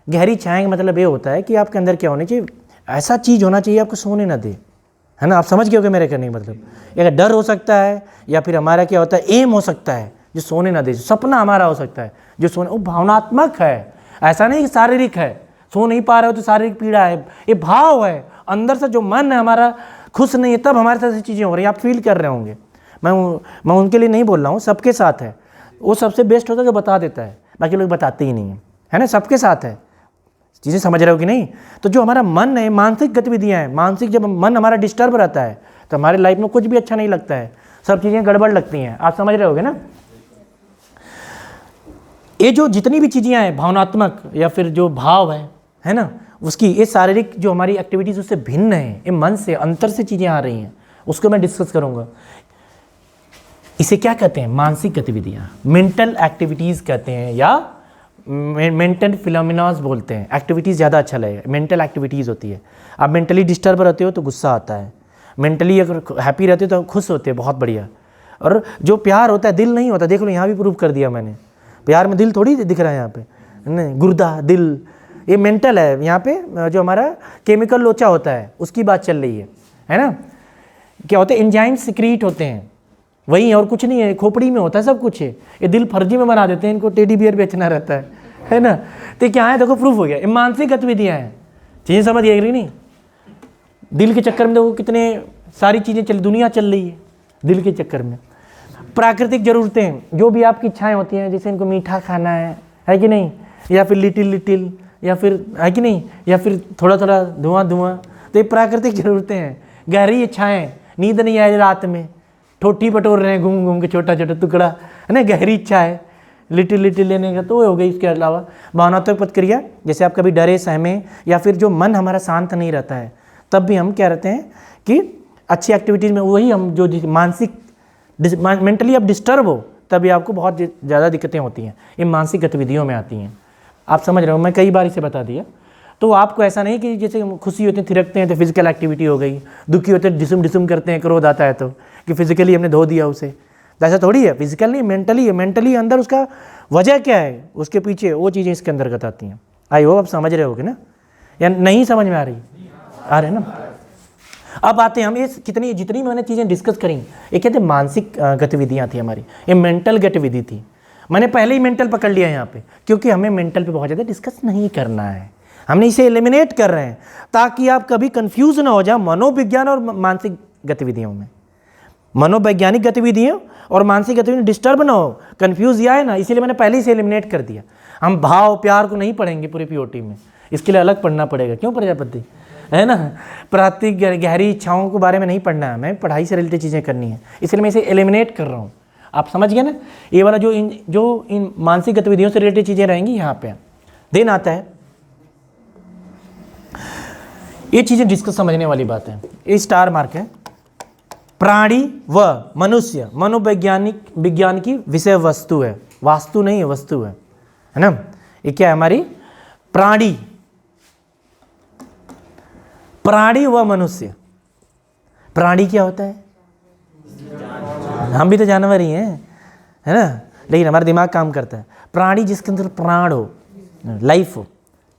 गहरी इच्छाएँ का मतलब ये होता है कि आपके अंदर क्या होना चाहिए, ऐसा चीज़ होना चाहिए आपको सोने ना दे, है ना। आप समझ गए हो मेरे कहने का मतलब। अगर डर हो सकता है, या फिर हमारा क्या होता है एम हो सकता है जो सोने ना दे, सपना हमारा हो सकता है जो सोने, वो भावनात्मक है, ऐसा नहीं कि शारीरिक है। सो नहीं पा रहे हो तो शारीरिक पीड़ा है, ये भाव है अंदर से। जो मन है हमारा खुश नहीं है, तब हमारे साथ ऐसी चीज़ें हो रही हैं, आप फील कर रहे होंगे। मैं उनके लिए नहीं बोल रहा हूँ, सबके साथ है। वो सबसे बेस्ट होता है जो बता देता है, बाकी लोग बताते ही नहीं है ना। सबके साथ है, चीज़ें समझ रहे हो कि नहीं। तो जो हमारा मन है, मानसिक गतिविधियाँ हैं, मानसिक जब मन हमारा डिस्टर्ब रहता है तो हमारे लाइफ में कुछ भी अच्छा नहीं लगता है, सब चीज़ें गड़बड़ लगती हैं। आप समझ रहे होगे ना। ये जो जितनी भी चीज़ें हैं भावनात्मक या फिर जो भाव है ना, उसकी ये शारीरिक जो हमारी एक्टिविटीज़ उससे भिन्न है, ये मन से अंतर से चीज़ें आ रही हैं, उसको मैं डिस्कस करूँगा। इसे क्या कहते हैं, मानसिक गतिविधियाँ, मेंटल एक्टिविटीज़ कहते हैं, या मेंटल फिनोमेनास बोलते हैं। एक्टिविटीज़ ज़्यादा अच्छा लगेगा, मेंटल एक्टिविटीज़ होती है। आप मेंटली डिस्टर्ब रहते हो तो गुस्सा आता है, मेंटली अगर हैप्पी रहते हो तो खुश होते हैं, बहुत बढ़िया। और जो प्यार होता है दिल नहीं होता, देख लो यहाँ भी प्रूव कर दिया मैंने, प्यार में दिल थोड़ी दिख रहा है यहाँ पे, नहीं, गुर्दा दिल, ये मेंटल है। यहाँ पे जो हमारा केमिकल लोचा होता है उसकी बात चल रही है ना। क्या होता है, एंजाइम सिक्रीट होते हैं, वही और कुछ नहीं है, खोपड़ी में होता है सब कुछ है। ये दिल फर्जी में बना देते हैं, इनको टेडी बियर बेचना रहता है ना। तो क्या है, देखो प्रूफ हो गया, ये मानसिक गतिविधियाँ हैं। चीज़ें समझ गई नहीं। दिल के चक्कर में देखो कितने सारी चीज़ें दुनिया चल रही है दिल के चक्कर में। प्राकृतिक ज़रूरतें, जो भी आपकी इच्छाएं होती हैं, जैसे इनको मीठा खाना है कि नहीं, या फिर लिटिल, या फिर है कि नहीं, या फिर थोड़ा थोड़ा धुआं, तो ये प्राकृतिक ज़रूरतें हैं। गहरी इच्छाएं, नींद नहीं आई रात में, ठोठी बटोर रहे हैं घूम घूम के, छोटा छोटा टुकड़ा, है ना, गहरी इच्छा है। लिटिल लेने का तो हो गई। इसके अलावा भावनात्मक प्रतिक्रिया, जैसे आप कभी डरे सहमे, या फिर जो मन हमारा शांत नहीं रहता है, तब भी हम क्या रहते हैं कि अच्छी एक्टिविटीज़ में, वही हम जो मानसिक मेंटली आप डिस्टर्ब हो तभी आपको बहुत ज़्यादा दिक्कतें होती हैं, ये मानसिक गतिविधियों में आती हैं। आप समझ रहे हो, मैं कई बार इसे बता दिया। तो आपको ऐसा नहीं कि जैसे खुशी होती है थिरकते हैं तो फिजिकल एक्टिविटी हो गई, दुखी होते हैं डिसुम करते हैं, क्रोध आता है तो कि फिजिकली हमने धो दिया उसे, तो ऐसा थोड़ी है। फिजिकल नहीं, मेंटली है। मेंटली अंदर उसका वजह क्या है, उसके पीछे वो चीज़ें इसके अंतर्गत आती हैं। आई हो, आप समझ रहे होगे ना, या नहीं समझ में आ रही है ना। अब आते हैं हम, ये जितनी मैंने चीज़ें डिस्कस करी, ये कहते हैं मानसिक गतिविधियाँ थी हमारी, ये मेंटल गतिविधि थी। मैंने पहले ही मेंटल पकड़ लिया यहाँ पे, क्योंकि हमें मेंटल पे बहुत ज़्यादा डिस्कस नहीं करना है, हमने इसे एलिमिनेट कर रहे हैं ताकि आप कभी कंफ्यूज ना हो जाए मनोविज्ञान और मानसिक गतिविधियों में। मनोवैज्ञानिक गतिविधियों और मानसिक गतिविधियों डिस्टर्ब ना हो, कंफ्यूज आए ना, इसीलिए मैंने पहले ही से एलिमिनेट कर दिया। हम भाव प्यार को नहीं पढ़ेंगे पूरे पीओटी में, इसके लिए अलग पढ़ना पड़ेगा। क्यों प्रजापति, है ना। प्राकृतिक गहरी इच्छाओं के बारे में नहीं पढ़ना है, हमें पढ़ाई से रिलेटेड चीज़ें करनी है, इसलिए मैं इसे एलिमिनेट कर रहा हूँ। आप समझ गए ना। ये वाला जो इन मानसिक गतिविधियों से रिलेटेड चीज़ें रहेंगी यहाँ पे। देन आता है, ये चीज़ें डिस्कस समझने वाली बात है, ये स्टार मार्क है। प्राणी व मनुष्य विज्ञान की विषय वस्तु है, वास्तु नहीं है, वस्तु है ना। ये क्या है हमारी, प्राणी व मनुष्य। प्राणी क्या होता है, हम भी तो जानवर ही हैं, है ना, लेकिन हमारा दिमाग काम करता है। प्राणी जिसके अंदर प्राण हो, लाइफ हो,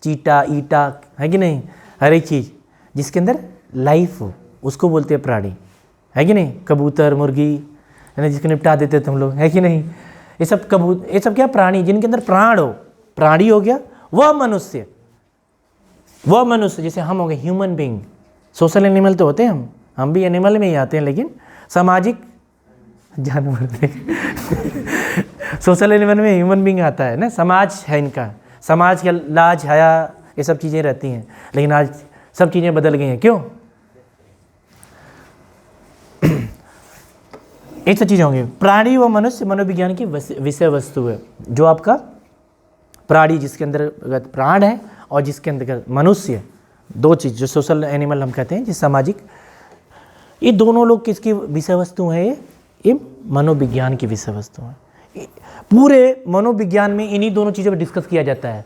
चीटा ईटा है कि नहीं, हर एक चीज़ जिसके अंदर लाइफ हो उसको बोलते हैं प्राणी, है कि नहीं, कबूतर मुर्गी है ना, जिसको निपटा देते थे हम लोग, है कि नहीं, ये सब ये सब क्या प्राणी जिनके अंदर प्राण हो, प्राणी हो गया। वह मनुष्य जैसे हम हो गए ह्यूमन बींग। सोशल एनिमल तो होते हैं हम भी एनिमल में ही आते हैं, लेकिन सामाजिक जानवर थे सोशल एनिमल में ह्यूमन बींग आता है ना, समाज है इनका, समाज के लाज हया ये सब चीज़ें रहती हैं, लेकिन आज सब चीज़ें बदल गई हैं। क्यों? एक सब चीज़ें होंगी। प्राणी व मनुष्य मनोविज्ञान की विषय वस्तु है। जो आपका प्राणी जिसके अंदर प्राण है और जिसके अंदर मनुष्य, दो चीज़ जो सोशल एनिमल हम कहते हैं, जिस सामाजिक, ये दोनों लोग किसकी विषय वस्तु हैं? ये मनोविज्ञान की विषय वस्तु है। पूरे मनोविज्ञान में इन्हीं दोनों चीज़ों पर डिस्कस किया जाता है।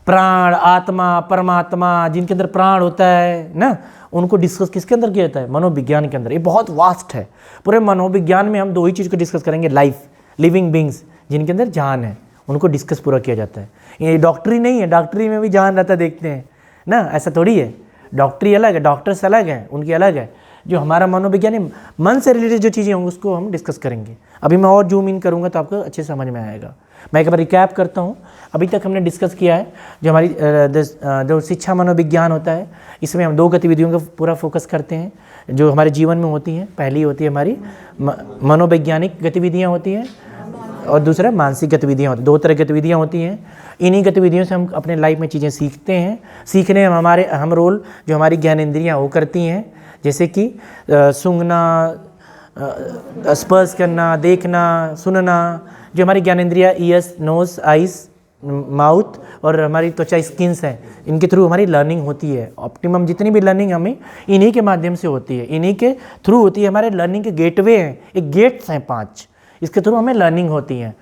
प्राण, आत्मा, परमात्मा, जिनके अंदर प्राण होता है ना, उनको डिस्कस किसके अंदर किया जाता है? मनोविज्ञान के अंदर। ये बहुत वास्ट है। पूरे मनोविज्ञान में हम दो ही चीज़ को डिस्कस करेंगे, लाइफ, लिविंग बींग्स, जिनके अंदर जान है, उनको डिस्कस पूरा किया जाता है। ये डॉक्टरी नहीं है, डॉक्टरी में भी जान रहता देखते हैं ना, ऐसा थोड़ी है। डॉक्टरी अलग है, डॉक्टर्स अलग हैं, उनकी अलग है। जो हमारा मनोविज्ञान है, मन से रिलेटेड जो चीज़ें होंगी उसको हम डिस्कस करेंगे। अभी मैं और जूम इन करूँगा तो आपको अच्छे समझ में आएगा। मैं एक बार रिकैप करता हूँ। अभी तक हमने डिस्कस किया है जो हमारी जो शिक्षा मनोविज्ञान होता है, इसमें हम दो गतिविधियों का पूरा फोकस करते हैं जो हमारे जीवन में होती हैं। पहली होती है हमारी मनोवैज्ञानिक गतिविधियाँ होती हैं और दूसरा मानसिक गतिविधियाँ होती हैं। दो तरह की गतिविधियाँ होती हैं। इन्हीं गतिविधियों से हम अपने लाइफ में चीज़ें सीखते हैं। सीखने में हमारे अहम रोल जो हमारी ज्ञानेंद्रियाँ वो करती हैं, जैसे कि सूंघना, स्पर्श करना, देखना, सुनना। जो हमारी ज्ञानेंद्रियाँ ईयर्स, नोज, आइज़, माउथ और हमारी त्वचा, स्किन्स हैं, इनके थ्रू हमारी लर्निंग होती है। ऑप्टिमम जितनी भी लर्निंग हमें इन्हीं के माध्यम से होती है, इन्हीं के थ्रू होती है। हमारे लर्निंग के गेटवे हैं, एक गेट्स हैं 5, इसके थ्रू हमें लर्निंग होती है।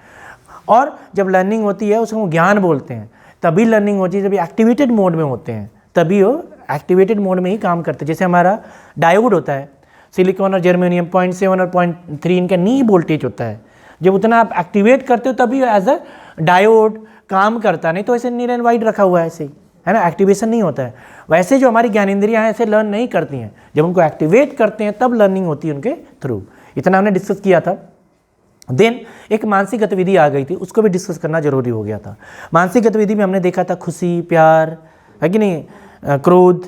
और जब लर्निंग होती है उसको हम ज्ञान बोलते हैं। तभी लर्निंग होती है जब एक्टिवेटेड मोड में होते हैं, तभी वो एक्टिवेटेड मोड में ही काम करते हैं। जैसे हमारा डायोड होता है, सिलिकॉन और जर्मेनियम 0.7 और 0.3 इनका नी वोल्टेज होता है। जब उतना आप एक्टिवेट करते हो तभी एज अ डायोड काम करता, नहीं तो ऐसे नील एंड वाइट रखा हुआ है ऐसे ही, है ना, एक्टिवेशन नहीं होता है। वैसे जो हमारी ज्ञानेंद्रियाँ हैं ऐसे लर्न नहीं करती हैं, जब उनको एक्टिवेट करते हैं तब लर्निंग होती है उनके थ्रू। इतना हमने डिस्कस किया था। देन एक मानसिक गतिविधि आ गई थी, उसको भी डिस्कस करना जरूरी हो गया था। मानसिक गतिविधि में हमने देखा था खुशी, प्यार, है कि नहीं, क्रोध,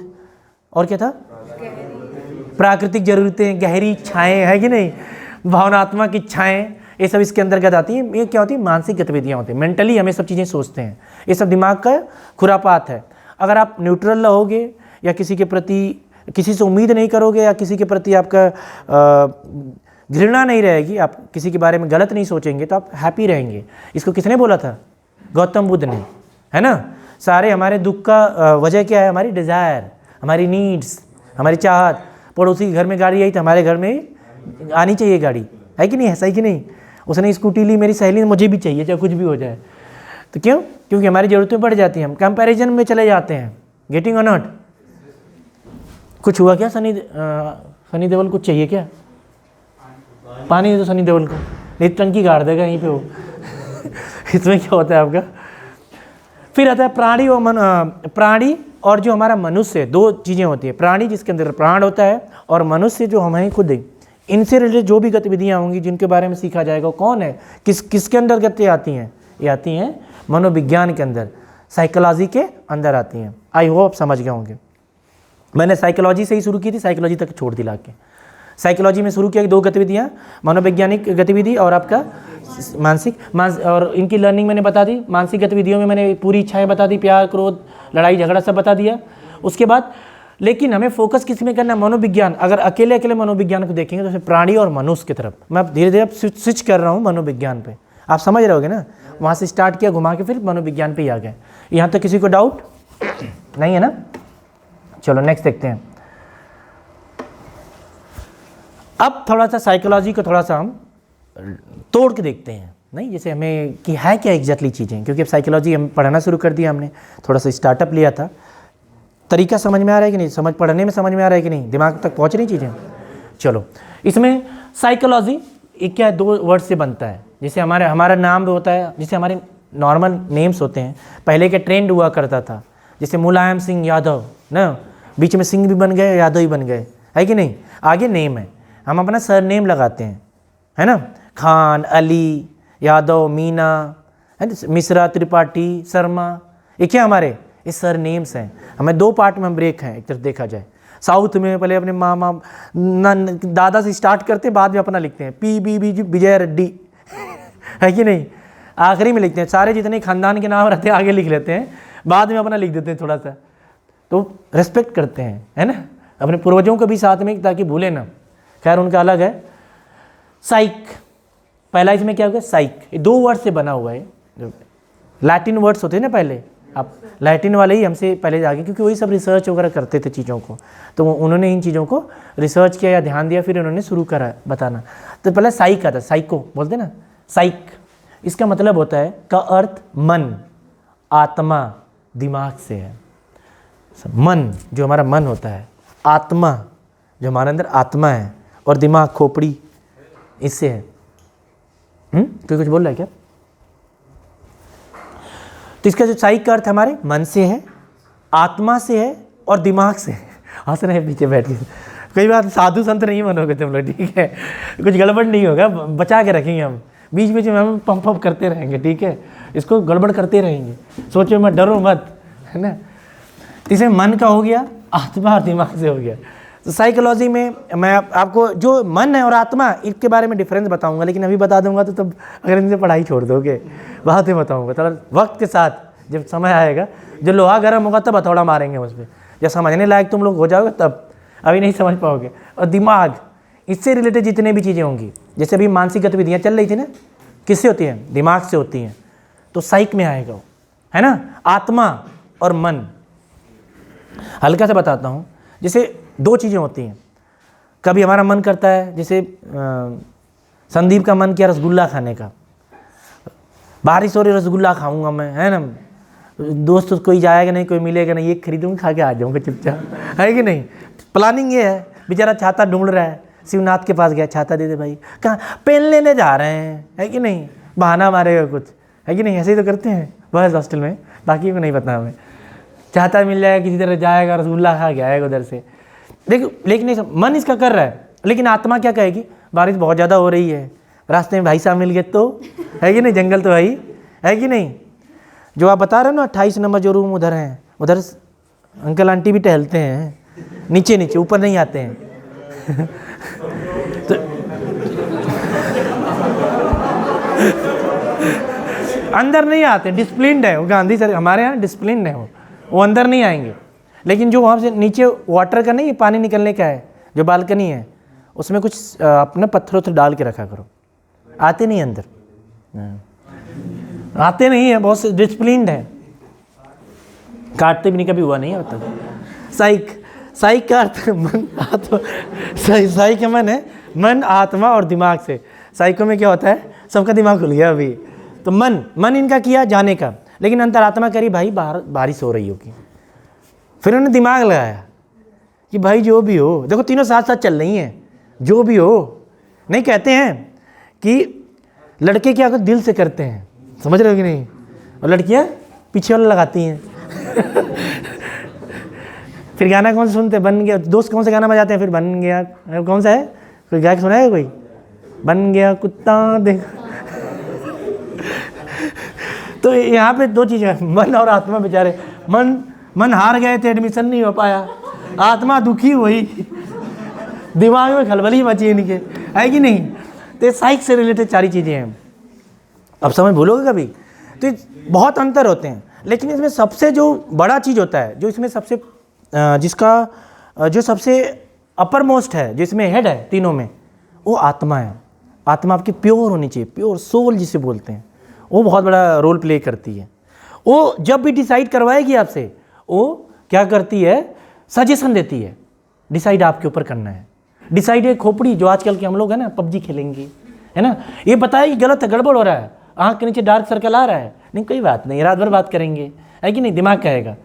और क्या था, प्राकृतिक जरूरतें, गहरी इच्छाएं, है कि नहीं, भावनात्मक इच्छाएं, ये सब इसके अंतर्गत आती हैं। ये क्या होती है? मानसिक गतिविधियाँ होती हैं। मेंटली हमें सब चीज़ें सोचते हैं, ये सब दिमाग का खुरापात है। अगर आप न्यूट्रल रहोगे या किसी के प्रति, किसी से उम्मीद नहीं करोगे या किसी के प्रति आपका घृणा नहीं रहेगी, आप किसी के बारे में गलत नहीं सोचेंगे, तो आप हैप्पी रहेंगे। इसको किसने बोला था? गौतम बुद्ध ने, है ना। सारे हमारे दुख का वजह क्या है? हमारी डिज़ायर, हमारी नीड्स, हमारी चाहत। पड़ोसी के घर में गाड़ी आई तो हमारे घर में आनी चाहिए गाड़ी, है कि नहीं, ऐसा ही कि नहीं। उसने स्कूटी ली, मेरी सहेली ने, मुझे भी चाहिए चाहे कुछ भी हो जाए। तो क्यों? क्योंकि हमारी ज़रूरतें बढ़ जाती हैं, हम कंपैरिजन में चले जाते हैं। गेटिंग और नॉट। कुछ हुआ क्या? सनी देओल कुछ चाहिए क्या? पानी दे दो सनी देओल को, नहीं टंकी गाड़ देगा यहीं पे वो इसमें क्या होता है आपका? फिर आता है प्राणी और प्राणी और जो हमारा मनुष्य, दो चीज़ें होती है। प्राणी जिसके अंदर प्राण होता है और मनुष्य जो हमें खुद है। इनसे रिलेटेड जो भी गतिविधियाँ होंगी जिनके बारे में सीखा जाएगा, कौन है, किसके अंदर गति आती हैं? ये आती हैं मनोविज्ञान के अंदर, साइकोलॉजी के अंदर आती हैं। आई होप समझ गए होंगे। मैंने साइकोलॉजी से ही शुरू की थी, साइकोलॉजी तक छोड़ दिला के। साइकोलॉजी में शुरू किया दो गतिविधियाँ, मनोवैज्ञानिक गतिविधि और आपका मानसिक। और इनकी लर्निंग मैंने बता दी। मानसिक गतिविधियों में मैंने पूरी इच्छाएं बता दी, प्यार, क्रोध, लड़ाई झगड़ा सब बता दिया। उसके बाद लेकिन हमें फोकस किस में करना है? मनोविज्ञान। अगर अकेले अकेले मनोविज्ञान को देखेंगे तो फिर प्राणी और मनुष्य की तरफ मैं धीरे धीरे स्विच कर रहा हूँ मनोविज्ञान पे। आप समझ रहे होगे ना, वहाँ से स्टार्ट किया घुमा के फिर मनोविज्ञान पे ही आ गए। यहाँ तक किसी को डाउट नहीं है ना? चलो नेक्स्ट देखते हैं। अब थोड़ा सा साइकोलॉजी को थोड़ा सा हम तोड़ के देखते हैं, नहीं जैसे हमें कि है क्या एग्जैक्टली चीज़ें, क्योंकि अब साइकोलॉजी हम पढ़ाना शुरू कर दिया, हमने थोड़ा सा स्टार्टअप लिया था। तरीका समझ में आ रहा है कि नहीं? पढ़ने में समझ में आ रहा है कि नहीं? दिमाग तक पहुंच रही चीज़ें? चलो, इसमें साइकोलॉजी एक क्या, दो वर्ड से बनता है। जैसे हमारा नाम भी होता है, जैसे हमारे नॉर्मल नेम्स होते हैं, पहले के ट्रेंड हुआ करता था, जैसे मुलायम सिंह यादव ना, बीच में सिंह भी बन गए, यादव ही बन गए, है कि नहीं? आगे नेम है, हम अपना सरनेम लगाते हैं, है ना, खान, अली, यादव, मीना, है ना, मिश्रा, त्रिपाठी, शर्मा, ये क्या हमारे ये सरनेम्स हैं। हमें दो पार्ट में हम ब्रेक हैं, एक तरफ देखा जाए। साउथ में पहले अपने मामा दादा से स्टार्ट करते हैं, बाद में अपना लिखते हैं, पी बी बी विजय रेड्डी है कि नहीं, आखिरी में लिखते हैं। सारे जितने खानदान के नाम रहते हैं आगे लिख लेते हैं, बाद में अपना लिख देते हैं थोड़ा सा, तो रेस्पेक्ट करते हैं, है ना, अपने पूर्वजों को भी साथ में, ताकि भूले ना। खैर उनका अलग है। साइक, पहला इसमें क्या होगा, साइक, ये 2 वर्ड से बना हुआ है। लैटिन वर्ड्स होते हैं ना पहले, आप लैटिन वाले ही हमसे पहले जाके, क्योंकि वही सब रिसर्च वगैरह करते थे चीज़ों को, तो उन्होंने इन चीज़ों को रिसर्च किया या ध्यान दिया, फिर उन्होंने शुरू करा बताना। तो पहले साइक आता, साइको बोलते ना, साइक, इसका मतलब होता है, का अर्थ मन, आत्मा, दिमाग से है। मन जो हमारा मन होता है, आत्मा जो हमारे अंदर आत्मा है, और दिमाग खोपड़ी इससे है। तो कुछ बोल रहा है क्या? तो इसका जो साइक का अर्थ हमारे मन से है, आत्मा से है और दिमाग से है। हंस रहे हैं पीछे बैठ के, कई बार साधु संत नहीं बनोगे तुम लोग, ठीक है, कुछ गड़बड़ नहीं होगा, बचा के रखेंगे हम, बीच बीच में हम पंप अप करते रहेंगे, ठीक है, इसको गड़बड़ करते रहेंगे, सोचो मत, डरो मत, है ना। इसमें मन का हो गया, आत्मा और दिमाग से हो गया। तो साइकोलॉजी में मैं आपको जो मन है और आत्मा, इसके बारे में डिफरेंस बताऊंगा, लेकिन अभी बता दूंगा तो तब अगर इनसे पढ़ाई छोड़ दोगे, बात ही बताऊंगा। थोड़ा वक्त के साथ जब समय आएगा, जो लोहा गर्म होगा तब हथौड़ा मारेंगे उस पर, जब समझने लायक तुम लोग हो जाओगे तब, अभी नहीं समझ पाओगे। और दिमाग, इससे रिलेटेड जितने भी चीज़ें होंगी, जैसे अभी मानसिक गतिविधियाँ चल रही थी ना, किससे होती हैं? दिमाग से होती हैं, तो साइक में आएगा वो, है ना, आत्मा और मन। हल्का से बताता हूँ, जैसे 2 चीज़ें होती हैं, कभी हमारा मन करता है, जैसे संदीप का मन किया रसगुल्ला खाने का, बारिश हो रही रसगुल्ला खाऊंगा मैं, है ना, दोस्त कोई जाएगा नहीं, कोई मिलेगा नहीं, एक खरीदूंगा, खा के आ जाऊंगा चुपचाप, है कि नहीं। प्लानिंग ये है, बेचारा छाता ढूंढ रहा है, शिवनाथ के पास गया, छाता दे दे भाई, कहाँ, पेन लेने जा रहे हैं, है कि नहीं, बहाना मारेगा कुछ, है कि नहीं, ऐसे ही तो करते हैं बस हॉस्टल में, बाकी को नहीं पता हमें। छाता मिल जाएगा, किसी तरह जाएगा, रसगुल्ला खा के आएगा उधर से, देखो। लेकिन मन इसका कर रहा है, लेकिन आत्मा क्या कहेगी, बारिश बहुत ज़्यादा हो रही है, रास्ते में भाई साहब मिल गए तो, है कि नहीं, जंगल तो भाई, है कि नहीं। जो आप बता रहे हो ना 28 नंबर जो रूम उधर हैं, उधर अंकल आंटी भी टहलते हैं, नीचे नीचे, ऊपर नहीं आते हैं तो अंदर नहीं आते, डिसिप्लिन्ड है वो, गांधी सर हमारे यहाँ डिसिप्लिन्ड है वो अंदर नहीं आएंगे। लेकिन जो वहाँ से नीचे वाटर का नहीं, पानी निकलने का है, जो बालकनी है, उसमें कुछ अपने पत्थरों से डाल के रखा करो, आते नहीं अंदर, आते नहीं है, बहुत से डिसिप्लिन्ड है, काटते भी नहीं, कभी हुआ नहीं है मतलब। साइक का अर्थ मन, आत्मा, साइक का मन है, मन, आत्मा और दिमाग से। साइको में क्या होता है, सबका दिमाग खुल गया अभी, तो मन इनका किया जाने का, लेकिन अंतरात्मा करी भाई बाहर बारिश हो रही होगी, फिर उन्होंने दिमाग लगाया कि भाई जो भी हो, देखो तीनों साथ साथ चल रही हैं, जो भी हो। नहीं कहते हैं कि लड़के क्या कुछ दिल से करते हैं, समझ रहे हो कि नहीं, और लड़कियां पीछे वाला लगाती हैं फिर गाना कौन सा सुनते हैं, बन गया, दोस्त कौन सा गाना बजाते हैं, फिर बन गया, कौन सा है, कोई गायक सुना है कोई, बन गया कुत्ता देखो तो यहाँ पे 2 चीज़ें, मन और आत्मा, बेचारे मन हार गए थे, एडमिशन नहीं हो पाया, आत्मा दुखी हुई, दिमाग में खलबली मची इनके, है कि नहीं। तो साइक से रिलेटेड सारी चीज़ें हैं, अब समझ भूलोगे कभी, तो बहुत अंतर होते हैं। लेकिन इसमें सबसे जो बड़ा चीज़ होता है, जो इसमें सबसे जिसका जो सबसे अपर मोस्ट है, जो इसमें हेड है तीनों में, वो आत्मा है। आत्मा आपकी प्योर होनी चाहिए, प्योर सोल जिसे बोलते हैं, वो बहुत बड़ा रोल प्ले करती है। वो जब भी डिसाइड करवाएगी आपसे, वो क्या करती है, सजेशन देती है, डिसाइड आपके ऊपर करना है। डिसाइड है खोपड़ी, जो आजकल के हम लोग है ना, पबजी खेलेंगे, है ना, ये बताया कि गलत है, गड़बड़ हो रहा है, आँख के नीचे डार्क सर्कल आ रहा है, नहीं कोई बात नहीं, रात भर बात करेंगे, है कि नहीं, दिमाग कहेगा।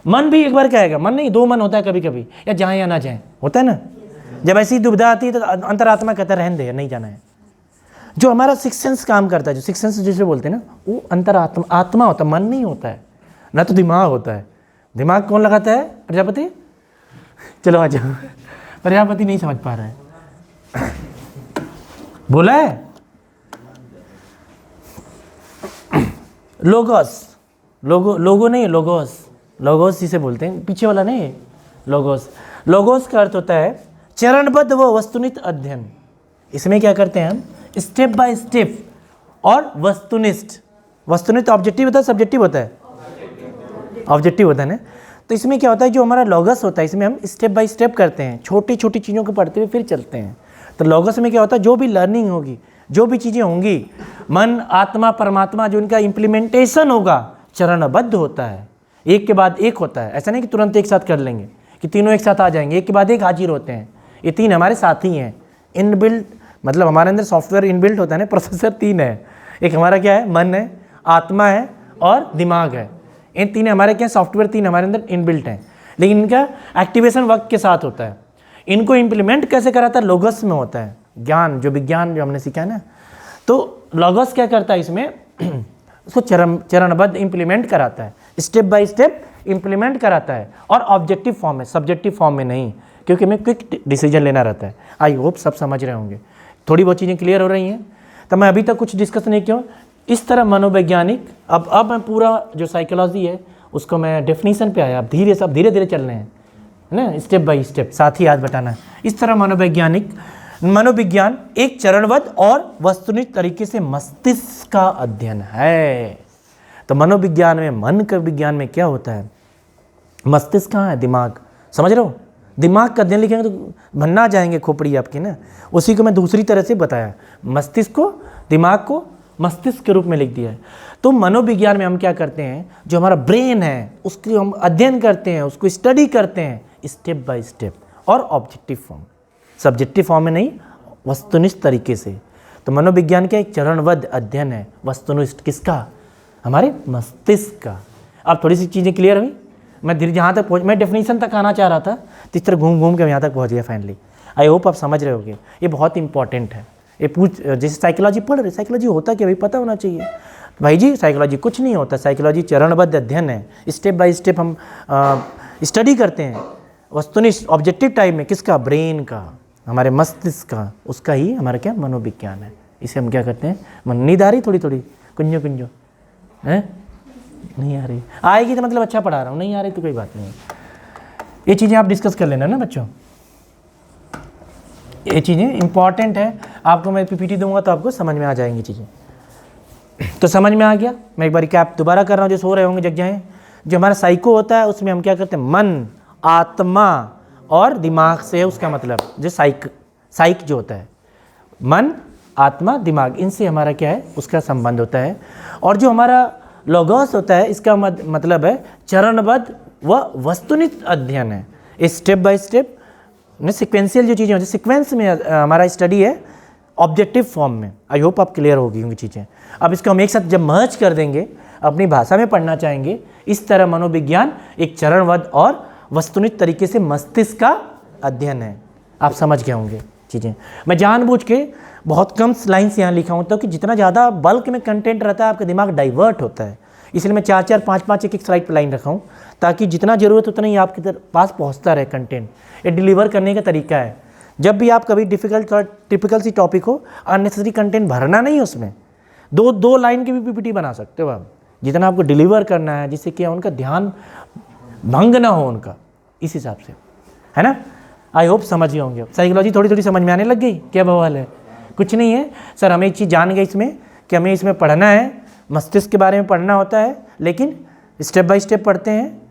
मन भी एक बार कहेगा, मन नहीं 2 मन होता है कभी कभी, या जाएँ या ना जाएँ, होता है ना। जब ऐसी दुविधा आती है तो अंतरात्मा कहता है रहने दे, नहीं जाना है। जो हमारा सिक्स सेंस काम करता है, जो सिक्स सेंस जिसे बोलते हैं ना, वो अंतरात्मा, आत्मा होता है, मन नहीं होता है, ना तो दिमाग होता है। दिमाग कौन लगाता है, प्रजापति। चलो आ जाओ, प्रजापति नहीं समझ पा रहा है, बोला है लोगोस, लोगो नहीं, लोगोस जिसे बोलते हैं, पीछे वाला नहीं, लोगोस। लोगोस का अर्थ होता है चरणबद्ध व वस्तुनिष्ठ अध्ययन। इसमें क्या करते हैं हम, स्टेप बाय स्टेप और वस्तुनिष्ठ। वस्तुनिष्ठ ऑब्जेक्टिव होता है, सब्जेक्टिव होता है, ऑब्जेक्टिव होता है ना। तो इसमें क्या होता है, जो हमारा लॉगस होता है इसमें हम स्टेप बाय स्टेप करते हैं, छोटी छोटी चीज़ों को पढ़ते हुए फिर चलते हैं। तो लॉगस में क्या होता है, जो भी लर्निंग होगी, जो भी चीज़ें होंगी, मन आत्मा परमात्मा जो इनका इम्प्लीमेंटेशन होगा चरणबद्ध होता है, एक के बाद एक होता है। ऐसा नहीं कि तुरंत एक साथ कर लेंगे, कि तीनों एक साथ आ जाएंगे, एक के बाद एक हाजिर होते हैं। ये तीन हमारे साथी हैं, इनबिल्ट, मतलब हमारे अंदर सॉफ्टवेयर इनबिल्ट होता है ना, प्रोसेसर तीन है। एक हमारा क्या है, मन है, आत्मा है और दिमाग है। इन तीन हमारे क्या, सॉफ्टवेयर तीन हमारे अंदर इनबिल्ट हैं, लेकिन इनका एक्टिवेशन वक्त के साथ होता है। इनको इम्प्लीमेंट कैसे कराता है, लोगस में होता है। ज्ञान, जो विज्ञान जो हमने सीखा है ना, तो लोगस क्या करता है इसमें उसको चरणबद्ध इम्प्लीमेंट कराता है, स्टेप बाय स्टेप इम्प्लीमेंट कराता है, और ऑब्जेक्टिव फॉर्म में, सब्जेक्टिव फॉर्म में नहीं, क्योंकि हमें क्विक डिसीजन लेना रहता है। आई होप सब समझ रहे होंगे, थोड़ी बहुत चीज़ें क्लियर हो रही हैं। तो मैं अभी तक कुछ डिस्कस नहीं किया इस तरह मनोवैज्ञानिक। अब मैं पूरा जो साइकोलॉजी है उसको मैं डेफिनीशन पे आया। अब धीरे धीरे चल रहे हैं, है ना, स्टेप बाय स्टेप, साथ ही याद बताना है। इस तरह मनोविज्ञान एक चरणबद्ध और वस्तुनिष्ठ तरीके से मस्तिष्क का अध्ययन है। तो मनोविज्ञान में, मन का विज्ञान में क्या होता है, मस्तिष्क कहाँ है, दिमाग, समझ रहे हो। दिमाग का अध्ययन लिखेंगे तो भन्ना जाएंगे खोपड़ी आपकी ना। उसी को मैं दूसरी तरह से बताया, मस्तिष्क को, दिमाग को मस्तिष्क के रूप में लिख दिया है। तो मनोविज्ञान में हम क्या करते हैं, जो हमारा ब्रेन है उसकी हम अध्ययन करते हैं, उसको स्टडी करते हैं स्टेप बाय स्टेप और ऑब्जेक्टिव फॉर्म, सब्जेक्टिव फॉर्म में नहीं, वस्तुनिष्ठ तरीके से। तो मनोविज्ञान का एक चरणबद्ध अध्ययन है, वस्तुनिष्ठ किसका, हमारे मस्तिष्क का। अब थोड़ी सी चीज़ें क्लियर हुई। मैं धीरे जहाँ तक मैं डेफिनेशन तक आना चाह रहा था, तो इस तरह घूम घूम के यहाँ तक पहुँच गया फाइनली। आई होप आप समझ रहे होगे, ये बहुत इंपॉर्टेंट है। ये जैसे साइकोलॉजी पढ़ रहे, साइकोलॉजी होता क्या भाई पता होना चाहिए। भाई जी साइकोलॉजी कुछ नहीं होता, साइकोलॉजी चरणबद्ध अध्ययन है, स्टेप बाय स्टेप हम स्टडी करते हैं वस्तुनिष्ठ ऑब्जेक्टिव टाइप में, किसका, ब्रेन का, हमारे मस्तिष्क का, उसका ही हमारा क्या, मनोविज्ञान है। इसे हम क्या करते हैं, नींद आ रही थोड़ी थोड़ी, कुंजो हैं, नहीं आ रही, आएगी तो मतलब अच्छा पढ़ा रहा हूँ, नहीं आ रही तो कोई बात नहीं। ये चीज़ें आप डिस्कस कर लेना ना बच्चों, ये चीज़ें इंपॉर्टेंट है। आपको मैं पीपीटी दूंगा तो आपको समझ में आ जाएंगी चीज़ें। तो समझ में आ गया। मैं एक बार कैप दोबारा कर रहा हूँ, जो सो रहे होंगे जग जाएँ। जो हमारा साइको होता है उसमें हम क्या करते हैं, मन, आत्मा और दिमाग से है उसका मतलब, जो साइक जो होता है, मन, आत्मा, दिमाग, इनसे हमारा क्या है, उसका संबंध होता है। और जो हमारा लोगोस होता है, इसका मतलब है चरणबद्ध व वस्तुनिष्ठ अध्ययन है, स्टेप बाय स्टेप सिक्वेंशियल जो चीज़ें होती है, सिक्वेंस में हमारा स्टडी है, ऑब्जेक्टिव फॉर्म में। आई होप आप क्लियर होगी होंगी चीज़ें। अब इसको हम एक साथ जब मर्ज कर देंगे, अपनी भाषा में पढ़ना चाहेंगे, इस तरह मनोविज्ञान एक चरणबद्ध और वस्तुनिष्ठ तरीके से मस्तिष्क का अध्ययन है। आप समझ गए होंगे चीज़ें। मैं जानबूझ के बहुत कम लाइन्स यहाँ लिखा हूँ, तो कि जितना ज़्यादा बल्क में कंटेंट रहता है आपका दिमाग डाइवर्ट होता है, इसलिए मैं 4-4, 5-5, एक स्लाइड पर लाइन रखा हूँ, ताकि जितना ज़रूरत उतना ही आपके पास पहुँचता रहे कंटेंट। ये डिलीवर करने का तरीका है। जब भी आप कभी टिपिकल सी टॉपिक हो, अननेसेसरी कंटेंट भरना नहीं उसमें, दो लाइन की भी पीपीटी बना सकते हो आप, जितना आपको डिलीवर करना है, जिससे कि उनका ध्यान भंग ना हो उनका, इस हिसाब से, है ना। आई होप समझ गए होंगे। साइकोलॉजी थोड़ी थोड़ी समझ में आने लग गई, क्या बवाल है। कुछ नहीं है सर, हमें एक चीज़ जान गए इसमें कि हमें इसमें पढ़ना है, मस्तिष्क के बारे में पढ़ना होता है, लेकिन स्टेप बाय स्टेप पढ़ते हैं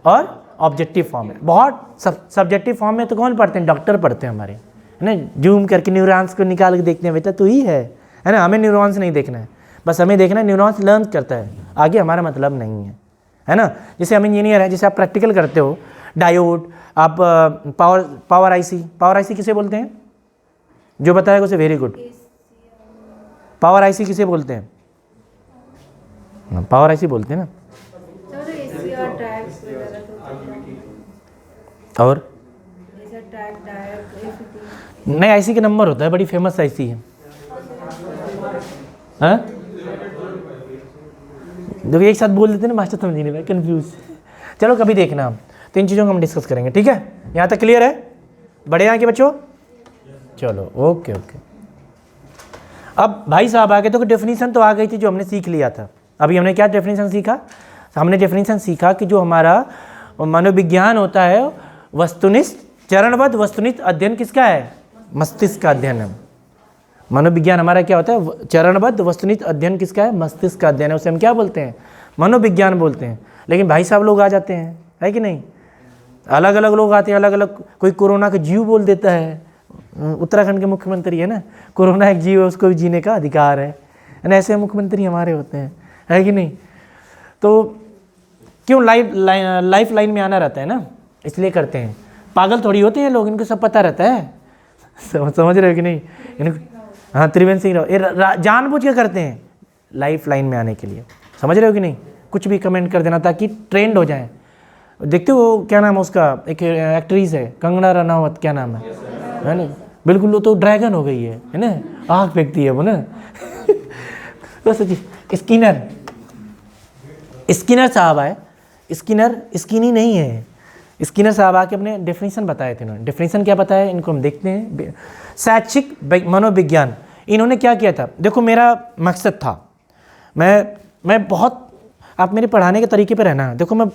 और ऑब्जेक्टिव फॉर्म में। बहुत सब्जेक्टिव फॉर्म में तो कौन पढ़ते हैं, डॉक्टर पढ़ते हैं हमारे, है ना, जूम करके न्यूरॉन्स को निकाल के देखते हैं, बेटा तू ही है ना। हमें न्यूरॉन्स नहीं देखना है, बस हमें देखना है न्यूरॉन्स लर्न करता है, आगे हमारा मतलब नहीं है ना। जैसे हम इंजीनियर हैं, जैसे आप प्रैक्टिकल करते हो, डायोड, आप पावर आईसी किसे बोलते हैं, जो बताएगा उसे वेरी गुड। पावर आईसी किसे बोलते हैं, पावर आईसी बोलते हैं ना। सर एसी और ट्रैक्स वगैरह और जैसे ट्रैक डायर एसी नहीं, आईसी के नंबर होता है, बड़ी फेमस आईसी है। हाँ देखो एक साथ बोल देते ना मास्टर, समझ नहीं भाई, कंफ्यूज। चलो कभी देखना हम, तो इन चीज़ों को हम डिस्कस करेंगे, ठीक है। यहाँ तक क्लियर है, बड़े यहाँ के बच्चों। चलो। चलो ओके ओके। अब भाई साहब आ गए तो डेफिनेशन तो आ गई थी जो हमने सीख लिया था। अभी हमने क्या डेफिनेशन सीखा? हमने डेफिनेशन सीखा कि जो हमारा मनोविज्ञान होता है वस्तुनिष्ठ चरणबद्ध वस्तुनिष्ठ अध्ययन किसका है? मस्तिष्क का अध्ययन है। मनोविज्ञान हमारा क्या होता है? चरणबद्ध वस्तुनिष्ठ अध्ययन किसका है? मस्तिष्क का अध्ययन है। उसे हम क्या बोलते हैं? मनोविज्ञान बोलते हैं। लेकिन भाई साहब लोग आ जाते हैं, है कि नहीं? अलग अलग लोग आते हैं, अलग अलग। कोई कोरोना का जीव बोल देता है, उत्तराखंड के मुख्यमंत्री है ना, कोरोना एक जीव है, उसको भी जीने का अधिकार है ना। ऐसे मुख्यमंत्री हमारे होते हैं, है कि नहीं? तो क्यों लाइफ लाइन में आना रहता है ना, इसलिए करते हैं। पागल थोड़ी होते हैं लोग, इनको सब पता रहता है। समझ रहे हो कि नहीं? इनको हाँ, त्रिवेंद्र सिंह राव ये जानबूझ के करते हैं लाइफ लाइन में आने के लिए। समझ रहे हो कि नहीं? कुछ भी कमेंट कर देना ताकि ट्रेंड हो जाए। देखते हो क्या नाम है उसका, एक एक्ट्रेस है कंगना रनावत, क्या नाम है ना? बिल्कुल वो तो ड्रैगन हो गई है ना, आग फेंकती है वो ना। तो सच्ची स्किनर साहब आए, स्किनी नहीं है, स्किनर साहब आके अपने डेफिनेशन बताए थे। इन्होंने डेफिनेशन क्या बताया, इनको हम देखते हैं। शैक्षिक मनोविज्ञान, इन्होंने क्या किया था? देखो मेरा मकसद था, मैं बहुत, आप मेरे पढ़ाने के तरीके पे रहना। देखो मैं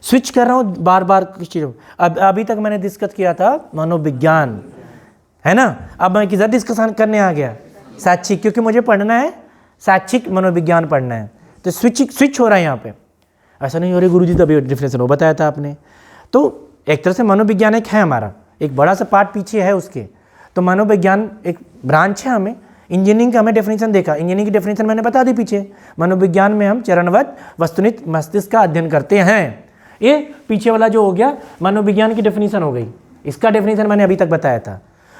स्विच कर रहा हूँ बार बार कुछ चीज़ों। अभी तक मैंने डिस्कस किया था मनोविज्ञान, है ना। अब मैं किधर डिस्कशन करने आ गया? शैक्षिक, क्योंकि मुझे पढ़ना है शैक्षिक मनोविज्ञान पढ़ना है, तो स्विच हो रहा है यहाँ पे। ऐसा नहीं हो रही गुरुजी, तभी डिफरेंस वो बताया था आपने। तो एक तरह से मनोविज्ञान एक है हमारा, एक बड़ा सा पार्ट पीछे है उसके। तो मनोविज्ञान एक ब्रांच है। हमें इंजीनियरिंग का हमें डेफिनेशन देखा, इंजीनियरिंग की डेफिनेशन मैंने बता दी पीछे। मनोविज्ञान में हम चरणबद्ध वस्तुनिष्ठ मस्तिष्क का अध्ययन करते हैं। ये पीछे वाला जो हो गया मनोविज्ञान की डेफिनेशन हो गई, इसका डेफिनेशन मैंने अभी तक बताया था।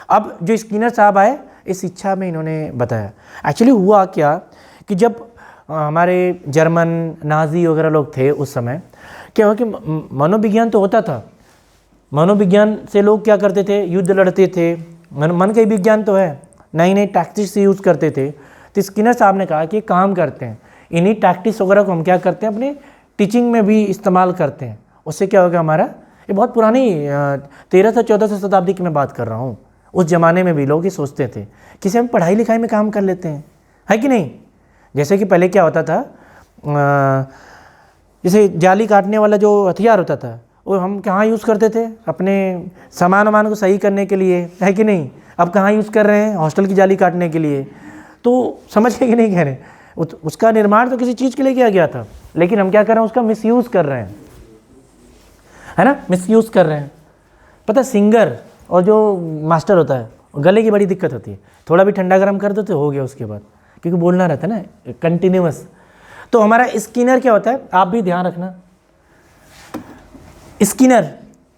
अब जो स्किनर साहब आए, इस शिक्षा में इन्होंने बताया। एक्चुअली हुआ क्या कि जब हमारे जर्मन नाजी वगैरह लोग थे उस समय, क्या हुआ कि मनोविज्ञान तो होता था, मनोविज्ञान से लोग क्या करते थे? युद्ध लड़ते थे। मन का ही विज्ञान तो है, नई नई टैक्टिक्स यूज़ करते थे। तो स्किनर साहब ने कहा कि काम करते हैं, इन्हीं टैक्टिक्स वगैरह को हम क्या करते हैं अपने टीचिंग में भी इस्तेमाल करते हैं। उससे क्या होगा हमारा, ये बहुत पुरानी 13 से 14 शताब्दी की मैं बात कर रहा हूँ। उस ज़माने में भी लोग ये सोचते थे कि हम पढ़ाई लिखाई में काम कर लेते हैं, है कि नहीं। जैसे कि पहले क्या होता था, जैसे जाली काटने वाला जो हथियार होता था वो हम कहाँ यूज़ करते थे? अपने सामान को सही करने के लिए, है कि नहीं। अब कहाँ यूज़ कर रहे हैं? हॉस्टल की जाली काटने के लिए। तो समझ के कि नहीं कह रहे, उसका निर्माण तो किसी चीज़ के लिए किया गया था, लेकिन हम क्या कर रहे हैं? उसका मिसयूज़ कर रहे हैं, है ना, मिसयूज़ कर रहे हैं। पता, सिंगर और जो मास्टर होता है गले की बड़ी दिक्कत होती है, थोड़ा भी ठंडा गर्म कर दो तो हो गया उसके बाद, क्योंकि बोलना रहता है ना कंटिन्यूअस। तो हमारा स्किनर क्या होता है, आप भी ध्यान रखना।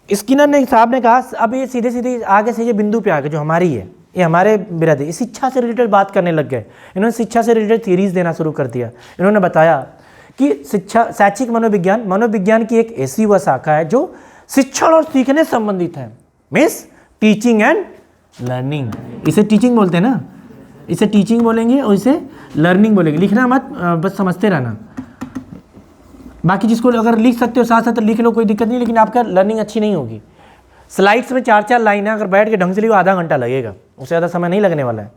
स्किनर ने साहब ने कहा, अब ये सीधे सीधे आगे से ये बिंदु पे आ गए, जो हमारी है, ये हमारे बिरादरी शिक्षा से रिलेटेड बात करने लग गए। इन्होंने शिक्षा से रिलेटेड थ्योरीज देना शुरू कर दिया। इन्होंने बताया कि शैक्षिक मनोविज्ञान की एक ऐसी वह शाखा है जो शिक्षण और सीखने से संबंधित है। मीन्स टीचिंग एंड लर्निंग, इसे टीचिंग बोलते हैं ना, इसे टीचिंग बोलेंगे और इसे लर्निंग बोलेंगे। लिखना मत, बस समझते रहना। बाकी जिसको अगर लिख सकते हो साथ साथ लिख लो, कोई दिक्कत नहीं, लेकिन आपका लर्निंग अच्छी नहीं होगी। स्लाइड्स में 4-4 लाइन है, अगर बैठ के ढंग से लिखो आधा घंटा लगेगा, उससे ज़्यादा समय नहीं लगने वाला है,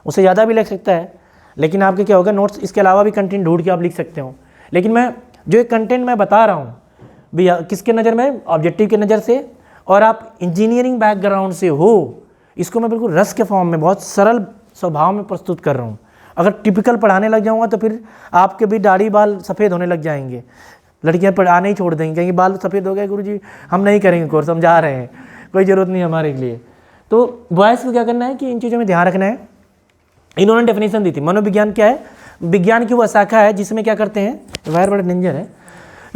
उससे ज़्यादा भी लग सकता है। लेकिन आपके क्या होगा, नोट्स इसके अलावा भी कंटेंट ढूंढ के आप लिख सकते हो। लेकिन मैं जो एक कंटेंट मैं बता रहा हूँ भैया, किसके नज़र में? ऑब्जेक्टिव के नज़र से, और आप इंजीनियरिंग बैकग्राउंड से हो, इसको मैं बिल्कुल रस के फॉर्म में बहुत सरल स्वभाव में प्रस्तुत कर रहा हूँ। अगर टिपिकल पढ़ाने लग जाऊँगा तो फिर आपके भी दाढ़ी बाल सफ़ेद होने लग जाएंगे, लड़कियाँ पढ़ाने ही छोड़ देंगी, कहेंगे बाल सफ़ेद हो गए गुरुजी, हम नहीं करेंगे कोर्स, हम जा रहे हैं, कोई ज़रूरत नहीं हमारे लिए। तो बॉयज़ को क्या करना है कि इन चीज़ों में ध्यान रखना है। इन्होंने डेफिनेशन दी थी, मनोविज्ञान क्या है? विज्ञान की वह शाखा है जिसमें क्या करते हैं, वायर बड़ा डेंजर है।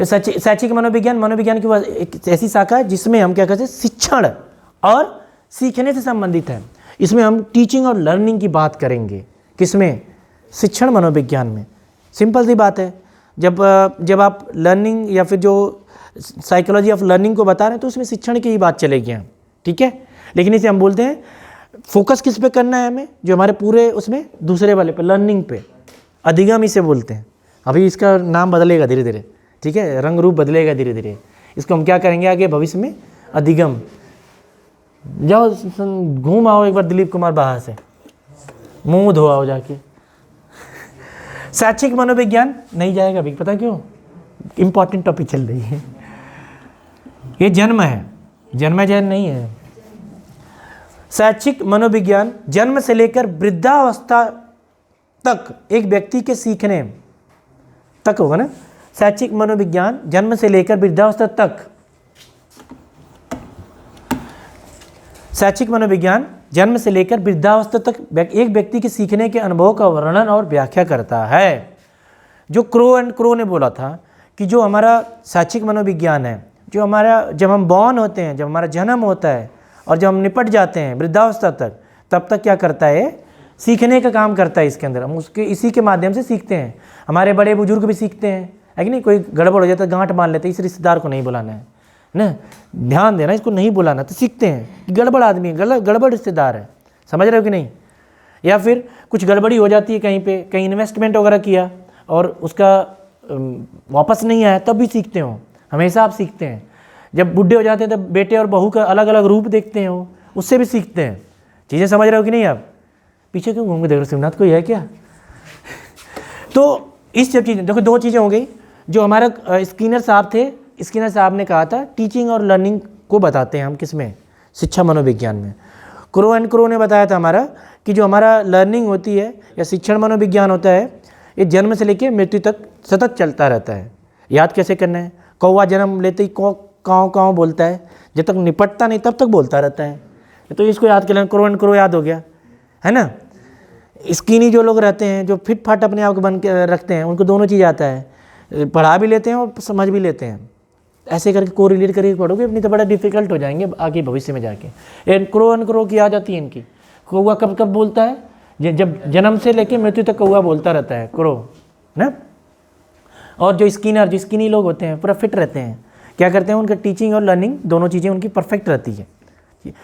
शैक्षिक मनोविज्ञान की वह एक ऐसी शाखा है जिसमें हम क्या करते हैं, शिक्षण और सीखने से संबंधित है। इसमें हम टीचिंग और लर्निंग की बात करेंगे। किसमें? शिक्षण मनोविज्ञान में। सिंपल सी बात है, जब आप लर्निंग या फिर जो साइकोलॉजी ऑफ लर्निंग को बता रहे हैं तो उसमें शिक्षण की ही बात चलेगी, ठीक है। लेकिन इसे हम बोलते हैं फोकस किस पे करना है हमें, जो हमारे पूरे उसमें दूसरे वाले पे, लर्निंग पे, अधिगम इसे बोलते हैं। अभी इसका नाम बदलेगा धीरे धीरे, ठीक है, रंग रूप बदलेगा धीरे धीरे। इसको हम क्या करेंगे आगे भविष्य में? अधिगम। जाओ घूम आओ एक बार दिलीप कुमार बाहर से, मुंह धो आओ जाके। शैक्षिक मनोविज्ञान नहीं जाएगा अभी, पता क्यों? इंपॉर्टेंट टॉपिक चल रही है। ये जन्म है, जन्मजयन नहीं है। शैक्षिक मनोविज्ञान जन्म से लेकर वृद्धावस्था तक एक व्यक्ति के सीखने तक होगा ना। शैक्षिक मनोविज्ञान जन्म से लेकर वृद्धावस्था तक, शैक्षिक मनोविज्ञान जन्म से लेकर वृद्धावस्था तक एक व्यक्ति के सीखने के अनुभव का वर्णन और व्याख्या करता है। जो क्रो एंड क्रो ने बोला था कि जो हमारा शैक्षिक मनोविज्ञान है, जो हमारा जब हम बॉर्न होते हैं, जब हमारा जन्म होता है और जब हम निपट जाते हैं वृद्धावस्था तक, तब तक क्या करता है? सीखने का काम करता है इसके अंदर। हम उसके इसी के माध्यम से सीखते हैं। हमारे बड़े बुजुर्ग भी सीखते हैं, है कि नहीं? कोई गड़बड़ हो जाता है, गांठ मान लेते हैं, इस रिश्तेदार को नहीं बुलाना है ना, ध्यान देना, इसको नहीं बुलाना, तो सीखते हैं कि गड़बड़ आदमी है, गड़बड़ रिश्तेदार है। समझ रहे हो कि नहीं? या फिर कुछ गड़बड़ी हो जाती है कहीं पे, कहीं इन्वेस्टमेंट वगैरह किया और उसका वापस नहीं आया, तब भी सीखते हो। हमेशा आप सीखते हैं। जब बूढ़े हो जाते हैं तब बेटे और बहू का अलग अलग रूप देखते हो, उससे भी सीखते हैं। चीज़ें समझ रहे हो कि नहीं? आप पीछे क्यों घूम के देख रहे हो? शिवनाथ कोई है क्या? तो इस सब चीज़ें देखो, दो चीज़ें हो गई। जो हमारा स्किनर साहब थे, स्किनर साहब ने कहा था टीचिंग और लर्निंग को बताते हैं हम किस में? शिक्षा मनोविज्ञान में। क्रो एंड क्रो ने बताया था हमारा कि जो हमारा लर्निंग होती है या शिक्षण मनोविज्ञान होता है, ये जन्म से लेकर मृत्यु तक सतत चलता रहता है। याद कैसे करना है? कौवा जन्म लेते ही काँव काँव बोलता है, जब तक निपटता नहीं तब तक बोलता रहता है। तो इसको याद कर लेना, क्रो एंड क्रो याद हो गया, है ना। स्किनी जो लोग रहते हैं, जो फिट फाट अपने आप को बन के रखते हैं, उनको दोनों चीज़ आता है, पढ़ा भी लेते हैं और समझ भी लेते हैं। ऐसे करके को रिलेट करके पढ़ोगे अपनी तो बड़ा डिफिकल्ट हो जाएंगे आगे भविष्य में जाके। क्रो एंड क्रो की आ जाती है इनकी। कौवा कब कब बोलता है? जब जन्म से लेके मृत्यु तक कौवा बोलता रहता है, क्रो ना। और जो स्किनी लोग होते हैं पूरा फिट रहते हैं, क्या करते हैं? उनका टीचिंग और लर्निंग दोनों चीज़ें उनकी परफेक्ट रहती है।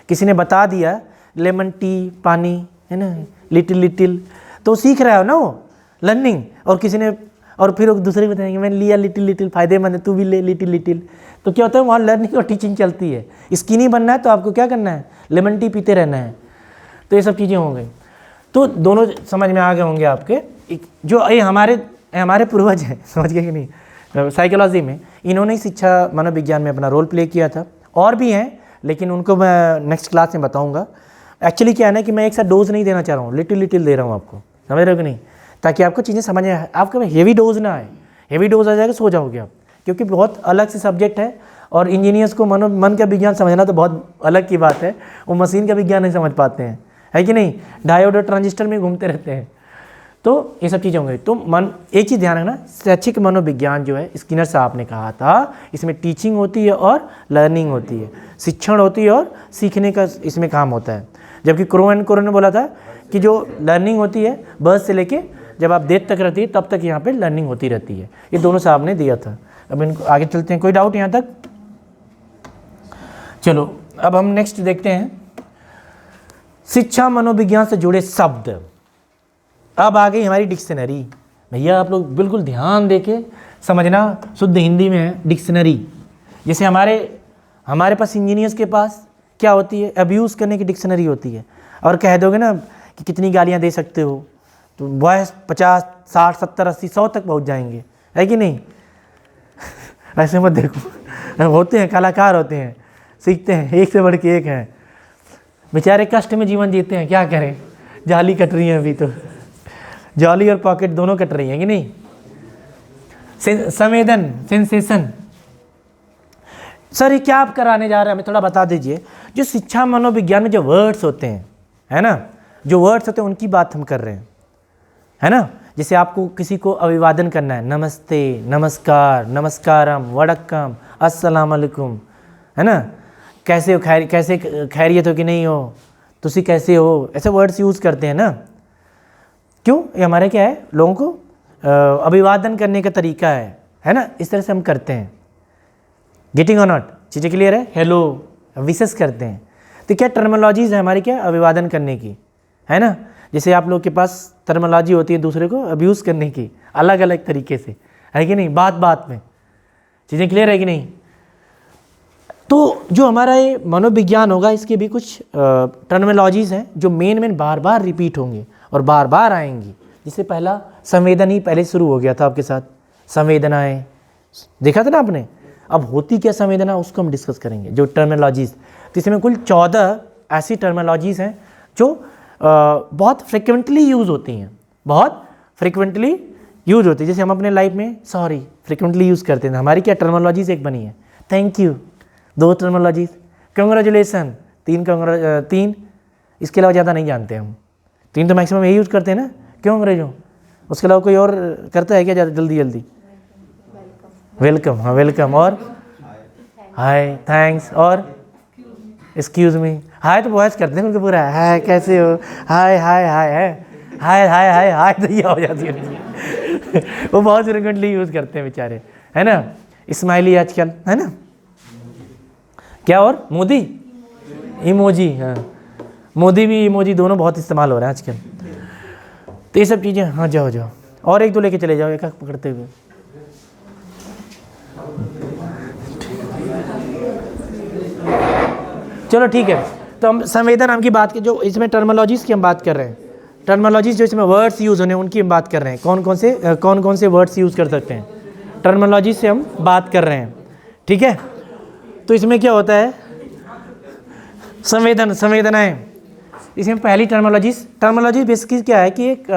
किसी ने बता दिया लेमन टी पानी, है ना, लिटिल, तो सीख रहा है ना वो लर्निंग। और किसी ने, और फिर दूसरे को बताएंगे मैंने लिया लिटिल फायदेमंद है, तू भी ले लिटिल। तो क्या होता है? वहाँ लर्निंग और टीचिंग चलती है। स्किनी बनना है तो आपको क्या करना है? लेमन टी पीते रहना है। तो ये सब चीज़ें हो गई। तो दोनों समझ में आ गए होंगे आपके। जो ये हमारे पूर्वज हैं, समझ गए कि नहीं? साइकोलॉजी में इन्होंने ही शिक्षा मनोविज्ञान में अपना रोल प्ले किया था। और भी हैं, लेकिन उनको मैं नेक्स्ट क्लास में बताऊँगा। एक्चुअली क्या है ना कि मैं एक साथ डोज नहीं देना चाह रहा हूँ, लिटिल दे रहा हूँ आपको, समझ रहे हो कि नहीं? ताकि आपको चीज़ें समझ आए। आपका हेवी डोज ना आए, हेवी डोज आ जाएगा सो जाओगे आप, क्योंकि बहुत अलग से सब्जेक्ट है। और इंजीनियर्स को मन का विज्ञान समझना तो बहुत अलग की बात है, वो मशीन का विज्ञान नहीं समझ पाते हैं, है कि नहीं? डायोड और ट्रांजिस्टर में घूमते रहते हैं। तो ये सब चीज़ें होंगी। तो एक चीज़ ध्यान रखना, शैक्षिक मनोविज्ञान जो है, स्किनर साहब ने कहा था, इसमें टीचिंग होती है और लर्निंग होती है, शिक्षण होती है और सीखने का इसमें काम होता है। जबकि क्रो एंड क्रो ने बोला था कि जो लर्निंग होती है बर्थ से लेके जब आप डेथ तक रहती है तब तक यहाँ पे लर्निंग होती रहती है। ये दोनों साहब ने दिया था। अब इनको आगे चलते हैं। कोई डाउट यहाँ तक? चलो अब हम नेक्स्ट देखते हैं शिक्षा मनोविज्ञान से जुड़े शब्द। अब आ गई हमारी डिक्शनरी। भैया आप लोग बिल्कुल ध्यान देके समझना, शुद्ध हिंदी में है डिक्शनरी। जैसे हमारे पास इंजीनियर्स के पास क्या होती है? अब्यूज़ करने की डिक्शनरी होती है। और कह दोगे ना कि कितनी गालियाँ दे सकते हो, तो बॉयस 50, 60, 70, 80, 100 तक पहुँच जाएंगे, है कि नहीं? ऐसे मत देखो, होते हैं कलाकार, होते हैं, सीखते हैं, एक से बढ़ के एक हैं, बेचारे कष्ट में जीवन जीते हैं, क्या करें? जाली कट रही है अभी तो, जाली और पॉकेट दोनों कट रही हैं कि नहीं? संवेदन, सेंसेशन। सर ये क्या आप कराने जा रहे हैं, हमें थोड़ा बता दीजिए। जो शिक्षा मनोविज्ञान में जो वर्ड्स होते हैं, है ना, जो वर्ड्स होते हैं उनकी बात हम कर रहे हैं, है ना। जैसे आपको किसी को अभिवादन करना है, नमस्ते, नमस्कार, नमस्कारम, वड़क्कम, अस्सलाम वालेकुम, है ना। कैसे हो, कैसे खैरियत हो कि नहीं हो, तुसी कैसे हो, ऐसे वर्ड्स यूज़ करते हैं ना। क्यों? ये हमारे क्या है, लोगों को अभिवादन करने का तरीका है ना। इस तरह से हम करते हैं। गेटिंग और नॉट? चीज़ें क्लियर है? हेलो, विशेष करते हैं। तो क्या टर्मिनोलॉजीज है हमारी, क्या अभिवादन करने की, है ना। जैसे आप लोग के पास टर्मिनोलॉजी होती है दूसरे को अब्यूज़ करने की, अलग अलग तरीके से, है कि नहीं? बात बात में। चीज़ें क्लियर है कि नहीं? तो जो हमारा ये मनोविज्ञान होगा, इसके भी कुछ टर्मिनोलॉजीज हैं जो मेन बार बार रिपीट होंगे और बार बार आएंगी। जिससे पहला संवेदन ही पहले शुरू हो गया था आपके साथ, संवेदनाएं देखा था ना आपने। अब होती क्या संवेदना, उसको हम डिस्कस करेंगे जो टर्मिनोलॉजीज। तो इसमें कुल 14 ऐसी टर्मिनोलॉजीज हैं जो बहुत फ्रिक्वेंटली यूज़ होती हैं, बहुत फ्रिक्वेंटली यूज होती है। जैसे हम अपने लाइफ में सॉरी फ्रिक्वेंटली यूज़ करते हैं, हमारी क्या टर्मिनोलॉजीज एक बनी है। थैंक यू 2 टर्मिनोलॉजीज, कंग्रेचुलेसन 3, इसके अलावा ज़्यादा नहीं जानते हम। 3 तो मैक्सिमम यही यूज़ करते हैं ना, क्यों अंग्रेजों, उसके अलावा कोई और करता है क्या ज़्यादा जल्दी जल्दी? वेलकम, हाँ वेलकम, और हाय, थैंक्स, और एक्सक्यूज़ मी। हाय तो बॉयज़ करते हैं उनके पूरा, हाय कैसे हो, हाय हाय हाय हाय हाय हाय हाय हाय तो ये हो जाती है वो बहुत फ्रिक्वेंटली यूज़ करते हैं बेचारे, है ना। स्माइली आजकल, है ना, क्या, और मोदी इमोजी, हाँ मोदी भी इमोजी, दोनों बहुत इस्तेमाल हो रहा है आजकल। तो ये सब चीज़ें, हाँ जाओ जाओ, और एक दो लेके चले जाओ, एक पकड़ते हुए। चलो ठीक है, तो हम संवेदन नाम की बात की, जो इसमें टर्मिनोलॉजीज़ की हम बात कर रहे हैं, टर्मिनोलॉजीज़ जो इसमें वर्ड्स यूज़ होने उनकी हम बात कर रहे हैं। कौन कौन से वर्ड्स यूज़ कर सकते हैं, टर्मिनोलॉजी से हम बात कर रहे हैं, ठीक है। तो इसमें क्या होता है, संवेदनाएं। इसमें पहली टर्मिनोलॉजी बेसिकली क्या है कि एक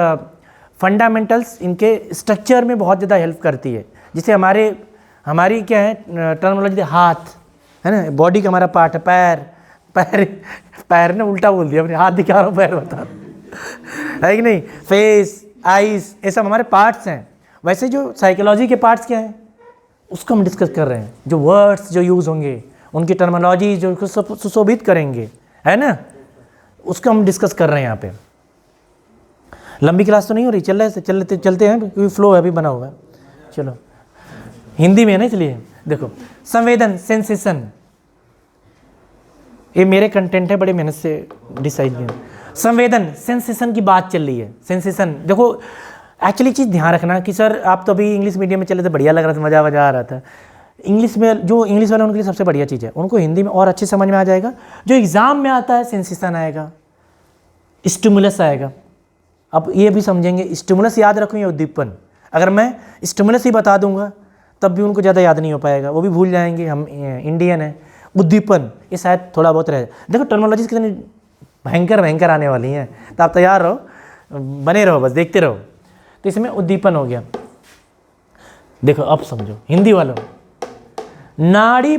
फंडामेंटल्स इनके स्ट्रक्चर में बहुत ज़्यादा हेल्प करती है। जैसे हमारी क्या है टर्मिनोलॉजी, हाथ है ना, बॉडी का हमारा पार्ट है, पैर ने उल्टा बोल दिया, अपने हाथ दिखा रहा हूँ, पैर बता है कि नहीं, फेस, आईज, ये सब हमारे पार्ट्स हैं। वैसे जो साइकोलॉजी के पार्ट्स क्या हैं उसको हम डिस्कस कर रहे हैं। जो वर्ड्स जो यूज़ होंगे, उनकी टर्मिनोलॉजी जो उसको सुशोभित करेंगे, है ना, उसको हम डिस्कस कर रहे हैं यहाँ पे। लंबी क्लास तो नहीं हो रही, चलते हैं क्योंकि फ्लो अभी बना हुआ है। चलो हिंदी में है ना, इसलिए देखो, संवेदन, सेंसेशन, ये मेरे कंटेंट है, बड़े मेहनत से डिसाइड किया। संवेदन, सेंसेशन की बात चल रही है। सेंसेशन देखो, एक्चुअली चीज़ ध्यान रखना कि सर आप तो अभी इंग्लिश मीडियम में चले थे, बढ़िया लग रहा था, मज़ा आ रहा था। इंग्लिश में जो इंग्लिश वाले उनके लिए सबसे बढ़िया चीज़ है, उनको हिंदी में और अच्छे समझ में आ जाएगा। जो एग्ज़ाम में आता है सेंसेशन आएगा, स्टिमुलस आएगा। अब ये भी समझेंगे, स्टिमुलस याद रखूँ या उद्दीपन। अगर मैं स्टिमुलस ही बता दूंगा तब भी उनको ज़्यादा याद नहीं हो पाएगा, वो भी भूल जाएंगे, हम इंडियन है। उद्दीपन ये शायद थोड़ा बहुत रहे। देखो टर्मिनोलॉजीज कितनी भयंकर आने वाली हैं, तो आप तैयार रहो, बने रहो, बस देखते रहो। तो इसमें उद्दीपन हो गया। देखो अब समझो हिंदी वालों, नाड़ी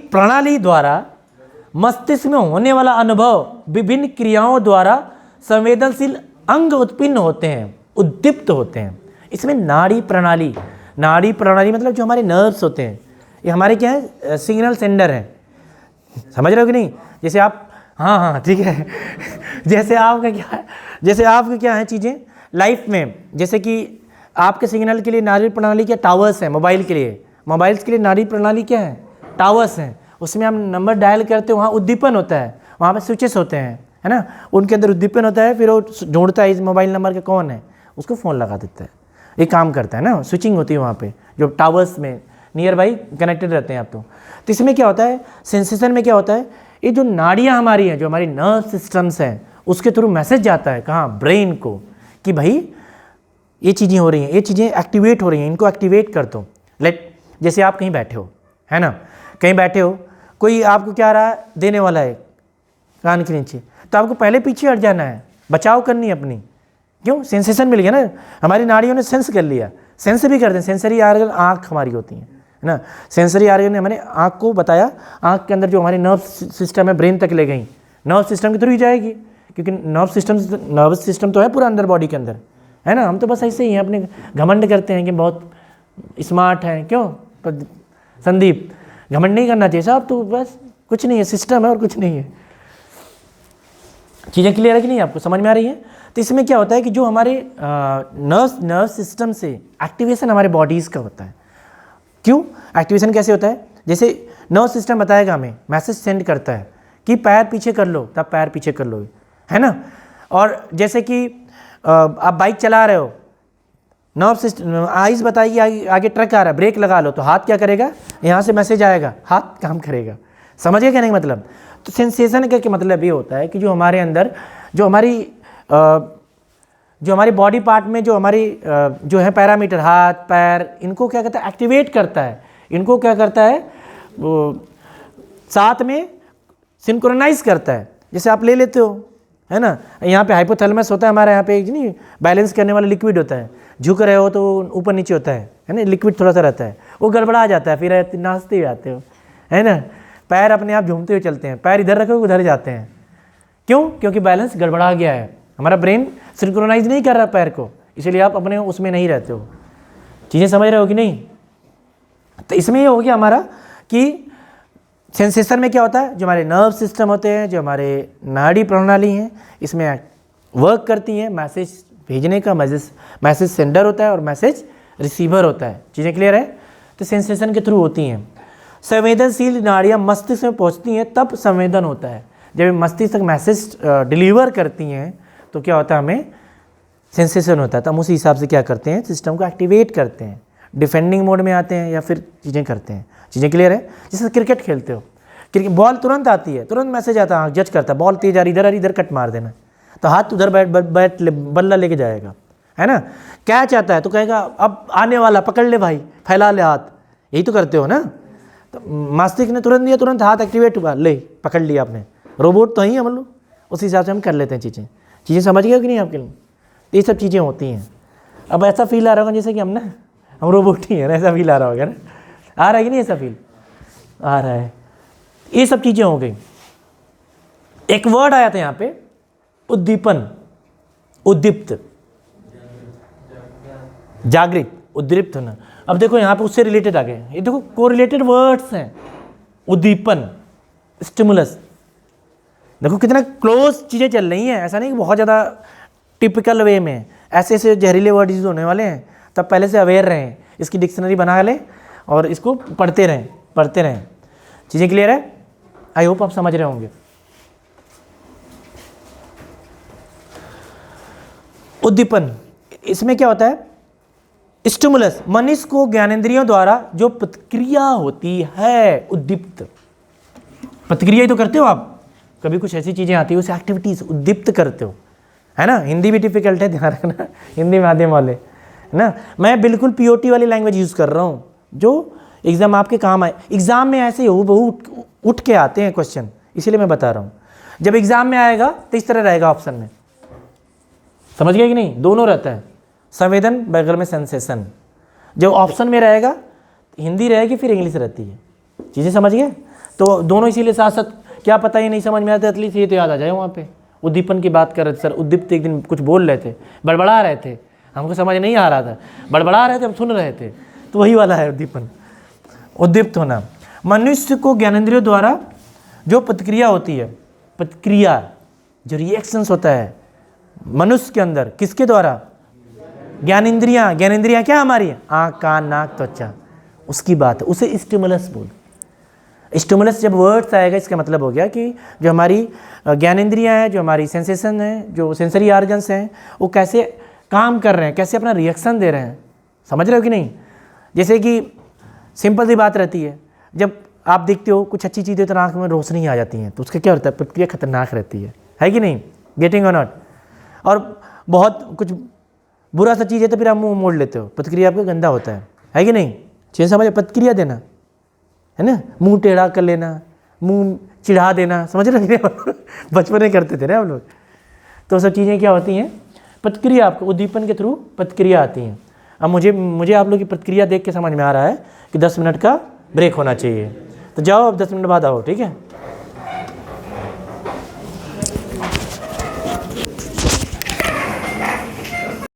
प्रणाली द्वारा मस्तिष्क में होने वाला अनुभव विभिन्न क्रियाओं द्वारा संवेदनशील अंग उत्पन्न होते हैं, उद्दीप्त होते हैं। इसमें नाड़ी प्रणाली मतलब जो हमारे नर्व्स होते हैं, ये हमारे क्या है, सिग्नल सेंडर हैं। समझ रहे हो कि नहीं? जैसे आप, हाँ ठीक है जैसे आपका क्या है चीज़ें लाइफ में, जैसे कि आपके सिग्नल के लिए नाड़ी प्रणाली क्या, टावर्स हैं। मोबाइल्स के लिए नाड़ी प्रणाली क्या है, टावर्स हैं। उसमें हम नंबर डायल करते हो, वहाँ उद्दीपन होता है, वहाँ पे स्विचेस होते हैं, है ना, उनके अंदर उद्दीपन होता है। फिर वो ढूंढता है इस मोबाइल नंबर का कौन है, उसको फ़ोन लगा देता है, ये काम करता है ना, स्विचिंग होती है वहाँ पे, जो टावर्स में नियर बाई कनेक्टेड रहते हैं आप। तो इसमें क्या होता है, सेंसेशन में क्या होता है, ये जो नाड़ियाँ हमारी हैं, जो हमारी नर्व सिस्टम्स हैं, उसके थ्रू मैसेज जाता है कहाँ, ब्रेन को, कि भाई ये चीज़ें हो रही हैं, ये चीज़ें एक्टिवेट हो रही हैं, इनको एक्टिवेट कर दो। जैसे आप कहीं बैठे हो, है ना, कहीं बैठे हो, कोई आपको क्या रहा है, देने वाला है कान के नीचे, तो आपको पहले पीछे हट जाना है, बचाव करनी है अपनी। क्यों? सेंसेशन मिल गया ना, हमारी नाड़ियों ने सेंस कर लिया। सेंस भी करते हैं, सेंसरी आर्गन आँख हमारी होती है ना, सेंसरी आर्गन ने हमारे आँख को बताया, आँख के अंदर जो हमारी नर्व सिस्टम है ब्रेन तक ले गई, नर्व सिस्टम के थ्रू ही जाएगी, क्योंकि नर्वस सिस्टम तो है पूरा अंदर बॉडी के अंदर, है ना। हम तो बस ऐसे ही हैं, अपने घमंड करते हैं कि बहुत स्मार्ट हैं। क्यों संदीप, घमंड नहीं करना चाहिए साहब, तो बस कुछ नहीं है, सिस्टम है और कुछ नहीं है। चीज़ें क्लियर है कि नहीं, आपको समझ में आ रही है? तो इसमें क्या होता है कि जो हमारे नर्व सिस्टम से एक्टिवेशन हमारे बॉडीज़ का होता है। क्यों एक्टिवेशन कैसे होता है? जैसे नर्व सिस्टम बताएगा हमें, मैसेज सेंड करता है कि पैर पीछे कर लो, तब पैर पीछे कर लो, है ना। और जैसे कि आप बाइक चला रहे हो, नर्व सिस्टम, आइज बताएगी आगे ट्रक आ रहा है, ब्रेक लगा लो, तो हाथ क्या करेगा, यहाँ से मैसेज आएगा, हाथ काम करेगा। समझ गए कहने का मतलब? तो सेंसेशन का मतलब ये होता है कि जो हमारे अंदर जो हमारी बॉडी पार्ट में जो जो है पैरामीटर, हाथ पैर, इनको क्या करता है, एक्टिवेट करता है। इनको क्या करता है, वो साथ में सिंक्रोनाइज करता है। जैसे आप ले लेते हो, है ना, यहाँ पे हाइपोथैलेमस होता है हमारे यहाँ पे, नहीं बैलेंस करने वाला लिक्विड होता है, झुक रहे हो तो ऊपर नीचे होता है ना, लिक्विड थोड़ा सा रहता है, वो गड़बड़ा जाता है, फिर नाचते हुए आते हो, है ना, पैर अपने आप झूमते हुए चलते हैं, पैर इधर रखो उधर जाते हैं। क्यों? क्योंकि बैलेंस गड़बड़ा गया है, हमारा ब्रेन सिंक्रोनाइज नहीं कर रहा पैर को, इसीलिए आप अपने उसमें नहीं रहते हो। चीज़ें समझ रहे हो कि नहीं? तो इसमें ये हो गया हमारा कि सेंसेशन में क्या होता है, जो हमारे नर्व सिस्टम होते हैं, जो हमारे नाड़ी प्रणाली हैं, इसमें वर्क करती हैं, मैसेज भेजने का मैसेज सेंडर होता है और मैसेज रिसीवर होता है। चीज़ें क्लियर है? तो सेंसेशन के थ्रू होती हैं। संवेदनशील नाड़ियाँ मस्तिष्क में पहुँचती हैं, तब संवेदन होता है। जब मस्तिष्क तक मैसेज डिलीवर करती हैं तो क्या होता है, हमें सेंसेशन होता है। तो हम उसी हिसाब से क्या करते हैं, सिस्टम को एक्टिवेट करते हैं, डिफेंडिंग मोड में आते हैं या फिर चीज़ें करते हैं। चीज़ें क्लियर है? जैसे क्रिकेट खेलते हो, क्रिकेट बॉल तुरंत आती है, तुरंत मैसेज आता है, जज करता है, बॉल तेज आ रही, इधर कट मार देना, तो हाथ उधर बैट बल्ला लेके जाएगा, है ना। कैच आता है तो कहेगा अब आने वाला, पकड़ ले भाई, फैला ले हाथ, यही तो करते हो ना। तो मस्तिष्क ने तुरंत दिया, तुरंत हाथ एक्टिवेट हुआ, ले पकड़ लिया आपने, रोबोट तो ही हम लोग, उस हिसाब से हम कर लेते हैं चीज़ें समझ गए कि नहीं आपके लिए? ये सब चीज़ें होती हैं। अब ऐसा फील आ रहा होगा जैसे कि हम रोबोट ही हैं, ऐसा फील आ रहा होगा ना, आ रहा है कि नहीं? ऐसा फील आ रहा है। ये सब चीज़ें हो गई। एक वर्ड आया था यहाँ पे, उद्दीपन, उद्दीप्त, जागृत, उद्दीप्त होना। अब देखो यहाँ पे उससे रिलेटेड आ गए, ये देखो कोरिलेटेड वर्ड्स हैं, उद्दीपन, स्टिमुलस। देखो कितना क्लोज चीज़ें चल रही हैं, ऐसा नहीं कि बहुत ज़्यादा टिपिकल वे में ऐसे ऐसे जहरीले वर्ड यूज होने वाले हैं। तब पहले से अवेयर रहें, इसकी डिक्शनरी बना लें और इसको पढ़ते रहें। चीज़ें क्लियर है? आई होप आप समझ रहे होंगे। उद्दीपन, इसमें क्या होता है, स्टिमुलस, मनुष्य को ज्ञानेंद्रियों द्वारा जो प्रतिक्रिया होती है, उद्दीप्त प्रतिक्रिया ही तो करते हो आप, कभी कुछ ऐसी चीज़ें आती है उसे एक्टिविटीज उद्दीप्त करते हो, है ना। हिंदी भी डिफिकल्ट है, ध्यान रखना, हिंदी माध्यम वाले, है ना। मैं बिल्कुल पीओटी वाली लैंग्वेज यूज़ कर रहा हूँ जो एग्ज़ाम आपके काम आए। एग्ज़ाम में ऐसे बहु उठ के आते हैं क्वेश्चन, इसीलिए मैं बता रहा हूँ। जब एग्ज़ाम में आएगा तो इस तरह रहेगा ऑप्शन में, समझ गए कि नहीं? दोनों रहता है, संवेदन बगल में सेंसेशन। जब ऑप्शन में रहेगा हिंदी रहेगी, फिर इंग्लिश रहती है। चीज़ें समझ गए? तो दोनों इसीलिए साथ साथ, क्या पता ही नहीं समझ में आता, एटलीस्ट ये तो याद आ जाए। वहाँ पे उद्दीपन की बात कर रहे थे सर, उद्दीप्त एक दिन कुछ बोल रहे थे, बड़बड़ा रहे थे, हमको समझ नहीं आ रहा था, बड़बड़ा रहे थे, हम सुन रहे थे, तो वही वाला है उद्दीपन, उद्दीप्त होना। मनुष्य को ज्ञानेंद्रियों द्वारा जो प्रतिक्रिया होती है, प्रतिक्रिया जो रिएक्शंस होता है मनुष्य के अंदर, किसके द्वारा? ज्ञानेंद्रियाँ क्या हमारी? आँख कान नाक त्वचा, उसकी बात है, उसे स्टिमुलस बोल। स्टिमुलस जब वर्ड्स आएगा, इसका मतलब हो गया कि जो हमारी ज्ञानेंद्रियाँ हैं, जो हमारी सेंसेशन है, जो सेंसरी ऑर्गन्स हैं, वो कैसे काम कर रहे हैं, कैसे अपना रिएक्शन दे रहे हैं। समझ रहे हो कि नहीं? जैसे कि सिंपल सी बात रहती है, जब आप देखते हो कुछ अच्छी चीज़ें तो आँख में रोशनी आ जाती है, तो उसका क्या होता है, प्रतिक्रिया खतरनाक रहती है कि नहीं? गेटिंग और नॉट। और बहुत कुछ बुरा सा चीज़ है तो फिर आप मुँह मोड़ लेते हो, प्रतिक्रिया आपका गंदा होता है कि नहीं? चीज़ समझ, प्रतिक्रिया देना है ना, मुंह टेढ़ा कर लेना, मुंह चिढ़ा देना, समझ रहे हो? बचपन में करते थे ना हम लोग। तो सब चीज़ें क्या होती हैं, प्रतिक्रिया, आपको उद्दीपन के थ्रू प्रतिक्रिया आती हैं। अब मुझे आप लोग की प्रतिक्रिया देख के समझ में आ रहा है कि 10 मिनट का ब्रेक होना चाहिए, तो जाओ अब 10 मिनट बाद आओ, ठीक है?